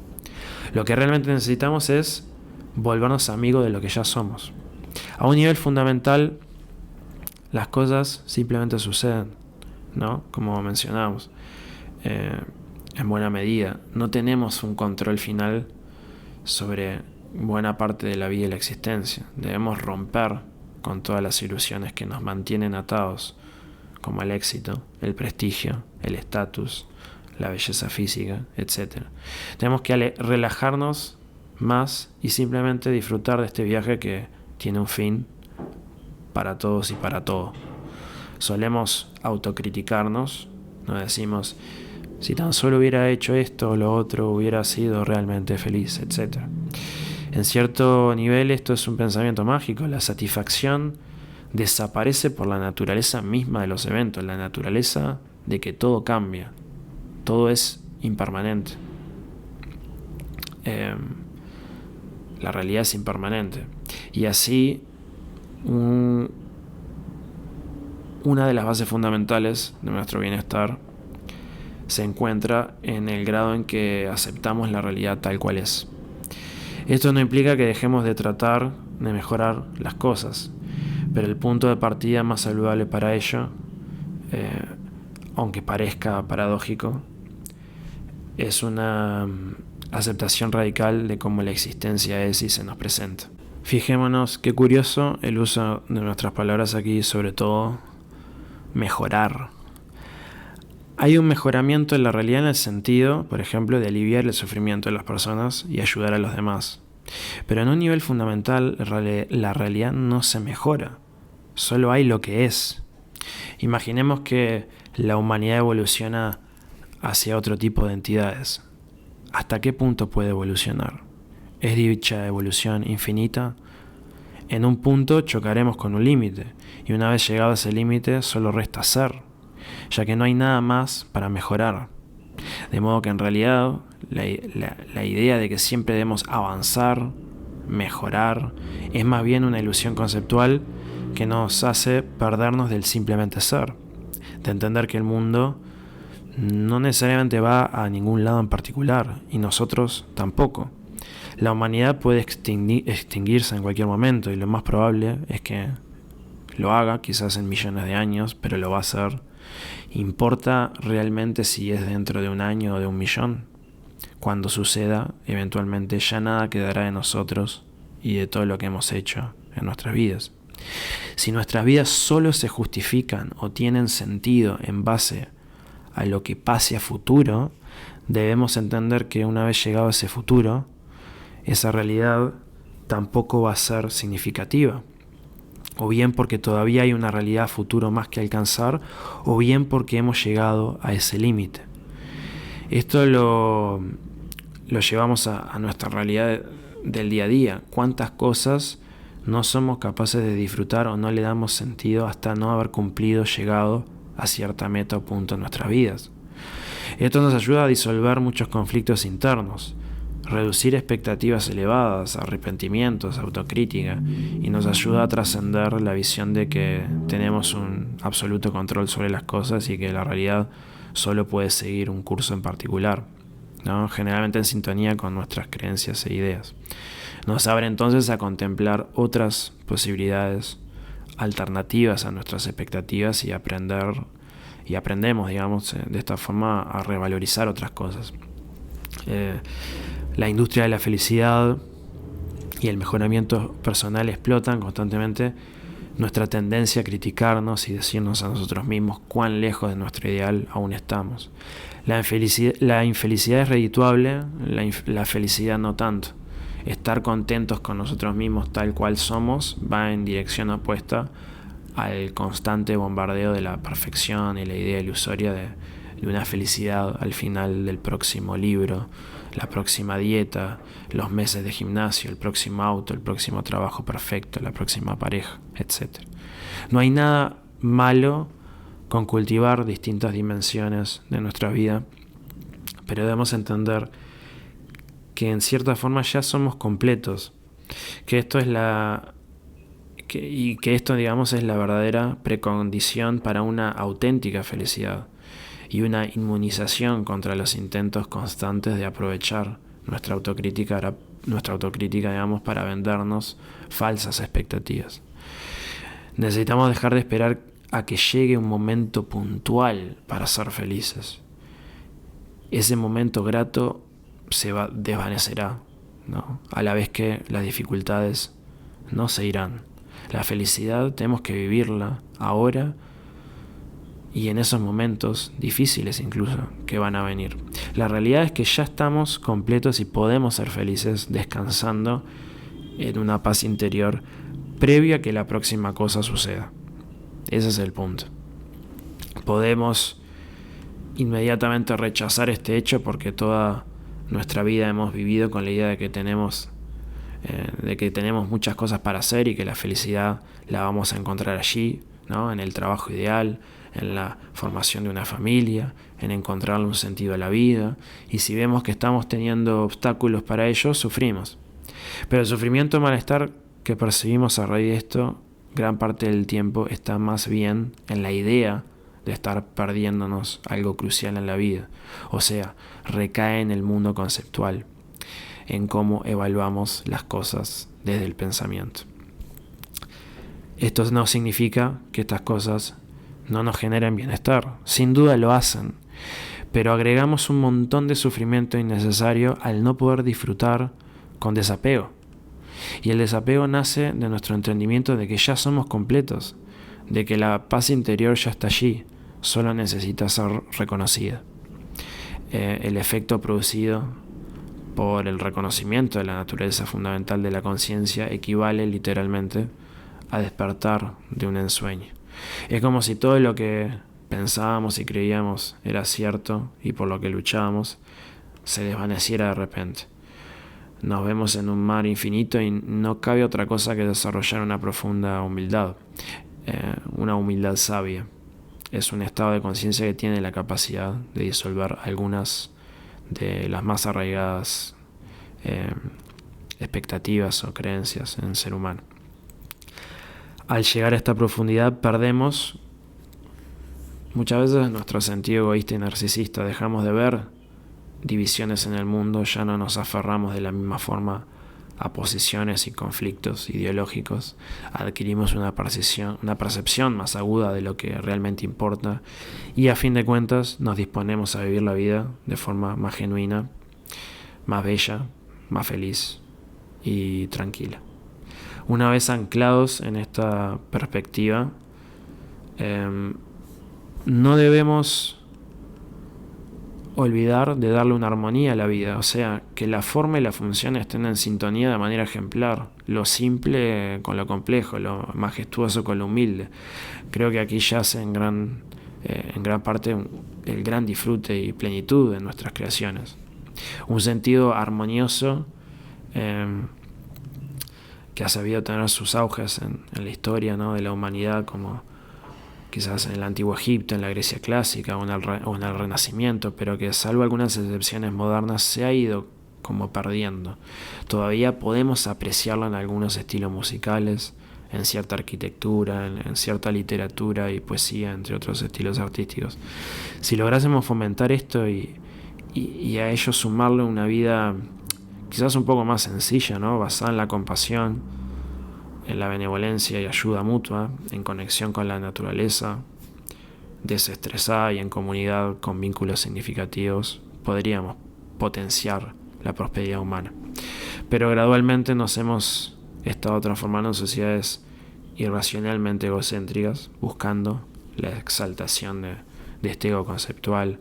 A: Lo que realmente necesitamos es volvernos amigos de lo que ya somos. A un nivel fundamental, las cosas simplemente suceden, ¿no? Como mencionamos, en buena medida. No tenemos un control final sobre buena parte de la vida y la existencia. Debemos romper con todas las ilusiones que nos mantienen atados, como el éxito, el prestigio, el estatus, la belleza física, etc. Tenemos que relajarnos más y simplemente disfrutar de este viaje que tiene un fin para todos y para todo. Solemos autocriticarnos, nos decimos, si tan solo hubiera hecho esto o lo otro, hubiera sido realmente feliz, etc. En cierto nivel esto es un pensamiento mágico. La satisfacción desaparece por la naturaleza misma de los eventos, la naturaleza de que todo cambia, todo es impermanente. La realidad es impermanente. Y así, una de las bases fundamentales de nuestro bienestar se encuentra en el grado en que aceptamos la realidad tal cual es. Esto no implica que dejemos de tratar de mejorar las cosas, pero el punto de partida más saludable para ello, aunque parezca paradójico, es una aceptación radical de cómo la existencia es y se nos presenta. Fijémonos qué curioso el uso de nuestras palabras aquí, sobre todo mejorar. Hay un mejoramiento en la realidad en el sentido, por ejemplo, de aliviar el sufrimiento de las personas y ayudar a los demás. Pero en un nivel fundamental, la realidad no se mejora, solo hay lo que es. Imaginemos que la humanidad evoluciona hacia otro tipo de entidades. ¿Hasta qué punto puede evolucionar? ¿Es dicha evolución infinita? En un punto chocaremos con un límite, y una vez llegado a ese límite solo resta ser, ya que no hay nada más para mejorar. De modo que en realidad la idea de que siempre debemos avanzar, mejorar, es más bien una ilusión conceptual que nos hace perdernos del simplemente ser, de entender que el mundo no necesariamente va a ningún lado en particular, y nosotros tampoco. La humanidad puede extinguirse en cualquier momento, y lo más probable es que lo haga, quizás en millones de años, pero lo va a hacer. ¿Importa realmente si es dentro de un año o de 1.000.000? Cuando suceda, eventualmente ya nada quedará de nosotros y de todo lo que hemos hecho en nuestras vidas. Si nuestras vidas solo se justifican o tienen sentido en base a lo que pase a futuro, debemos entender que una vez llegado a ese futuro, esa realidad tampoco va a ser significativa. O bien porque todavía hay una realidad futuro más que alcanzar, o bien porque hemos llegado a ese límite. Esto lo llevamos a nuestra realidad del día a día. ¿Cuántas cosas no somos capaces de disfrutar o no le damos sentido hasta no haber llegado a cierta meta o punto en nuestras vidas? Esto nos ayuda a disolver muchos conflictos internos, reducir expectativas elevadas, arrepentimientos, autocrítica, y nos ayuda a trascender la visión de que tenemos un absoluto control sobre las cosas y que la realidad solo puede seguir un curso en particular, ¿no? Generalmente en sintonía con nuestras creencias e ideas. Nos abre entonces a contemplar otras posibilidades alternativas a nuestras expectativas y aprendemos, digamos, de esta forma a revalorizar otras cosas. La industria de la felicidad y el mejoramiento personal explotan constantemente nuestra tendencia a criticarnos y decirnos a nosotros mismos cuán lejos de nuestro ideal aún estamos. La infelicidad es redituable, la felicidad no tanto. Estar contentos con nosotros mismos tal cual somos va en dirección opuesta al constante bombardeo de la perfección y la idea ilusoria de una felicidad al final del próximo libro, la próxima dieta, los meses de gimnasio, el próximo auto, el próximo trabajo perfecto, la próxima pareja, etc. No hay nada malo con cultivar distintas dimensiones de nuestra vida, pero debemos entender que en cierta forma ya somos completos, que y que esto, digamos, es la verdadera precondición para una auténtica felicidad y una inmunización contra los intentos constantes de aprovechar nuestra autocrítica, digamos, para vendernos falsas expectativas. Necesitamos dejar de esperar a que llegue un momento puntual para ser felices. Ese momento grato desvanecerá, ¿no? A la vez que las dificultades no se irán. La felicidad tenemos que vivirla ahora y en esos momentos difíciles incluso que van a venir. La realidad es que ya estamos completos y podemos ser felices descansando en una paz interior previa a que la próxima cosa suceda. Ese es el punto. Podemos inmediatamente rechazar este hecho porque toda nuestra vida hemos vivido con la idea de que tenemos muchas cosas para hacer y que la felicidad la vamos a encontrar allí, ¿no? En el trabajo ideal, en la formación de una familia, en encontrarle un sentido a la vida. Y si vemos que estamos teniendo obstáculos para ello, sufrimos. Pero el sufrimiento y malestar que percibimos a raíz de esto, gran parte del tiempo está más bien en la idea de estar perdiéndonos algo crucial en la vida. O sea, recae en el mundo conceptual, en cómo evaluamos las cosas desde el pensamiento. Esto no significa que estas cosas no nos generen bienestar, sin duda lo hacen, pero agregamos un montón de sufrimiento innecesario al no poder disfrutar con desapego. Y el desapego nace de nuestro entendimiento de que ya somos completos, de que la paz interior ya está allí, solo necesita ser reconocida. El efecto producido por el reconocimiento de la naturaleza fundamental de la conciencia equivale literalmente a despertar de un ensueño. Es como si todo lo que pensábamos y creíamos era cierto y por lo que luchábamos se desvaneciera de repente. Nos vemos en un mar infinito y no cabe otra cosa que desarrollar una profunda humildad, una humildad sabia. Es un estado de conciencia que tiene la capacidad de disolver algunas de las más arraigadas expectativas o creencias en el ser humano. Al llegar a esta profundidad perdemos muchas veces nuestro sentido egoísta y narcisista, dejamos de ver divisiones en el mundo, ya no nos aferramos de la misma forma a posiciones y conflictos ideológicos, adquirimos una percepción más aguda de lo que realmente importa y a fin de cuentas nos disponemos a vivir la vida de forma más genuina, más bella, más feliz y tranquila. Una vez anclados en esta perspectiva, no debemos olvidar de darle una armonía a la vida, o sea, que la forma y la función estén en sintonía de manera ejemplar, lo simple con lo complejo, lo majestuoso con lo humilde. Creo que aquí yace en gran parte el gran disfrute y plenitud de nuestras creaciones. Un sentido armonioso que ha sabido tener sus auges en la historia, ¿no?, de la humanidad, como quizás en el Antiguo Egipto, en la Grecia clásica o en el Renacimiento, pero que salvo algunas excepciones modernas se ha ido como perdiendo. Todavía podemos apreciarlo en algunos estilos musicales, en cierta arquitectura, en cierta literatura y poesía, entre otros estilos artísticos. Si lográsemos fomentar esto y a ello sumarle una vida quizás un poco más sencilla, ¿no?, basada en la compasión, en la benevolencia y ayuda mutua, en conexión con la naturaleza, desestresada y en comunidad con vínculos significativos, podríamos potenciar la prosperidad humana. Pero gradualmente nos hemos estado transformando en sociedades irracionalmente egocéntricas, buscando la exaltación de este ego conceptual,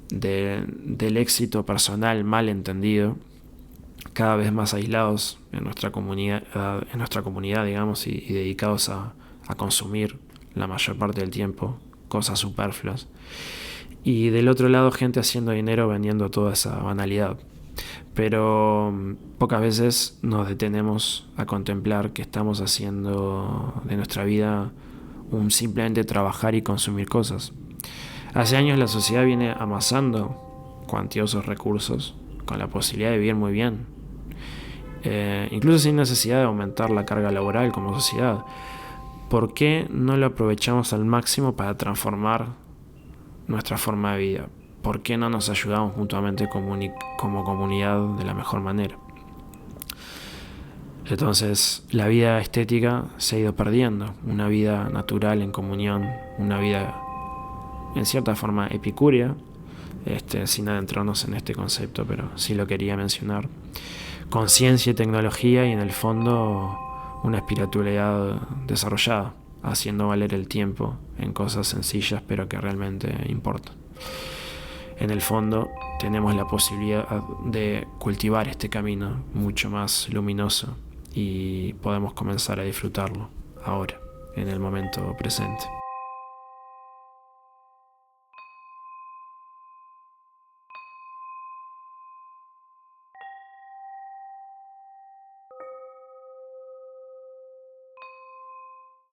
A: del éxito personal mal entendido, cada vez más aislados en nuestra comunidad, digamos, y dedicados a consumir la mayor parte del tiempo cosas superfluas. Y del otro lado, gente haciendo dinero vendiendo toda esa banalidad. Pero pocas veces nos detenemos a contemplar que estamos haciendo de nuestra vida un simplemente trabajar y consumir cosas. Hace años la sociedad viene amasando cuantiosos recursos con la posibilidad de vivir muy bien. incluso sin necesidad de aumentar la carga laboral como sociedad. ¿Por qué no lo aprovechamos al máximo para transformar nuestra forma de vida? ¿Por qué no nos ayudamos mutuamente como comunidad de la mejor manera? Entonces, la vida estética se ha ido perdiendo, una vida natural en comunión, una vida en cierta forma epicúrea, sin adentrarnos en este concepto, pero sí lo quería mencionar. Con ciencia y tecnología y en el fondo una espiritualidad desarrollada, haciendo valer el tiempo en cosas sencillas pero que realmente importan. En el fondo tenemos la posibilidad de cultivar este camino mucho más luminoso y podemos comenzar a disfrutarlo ahora, en el momento presente.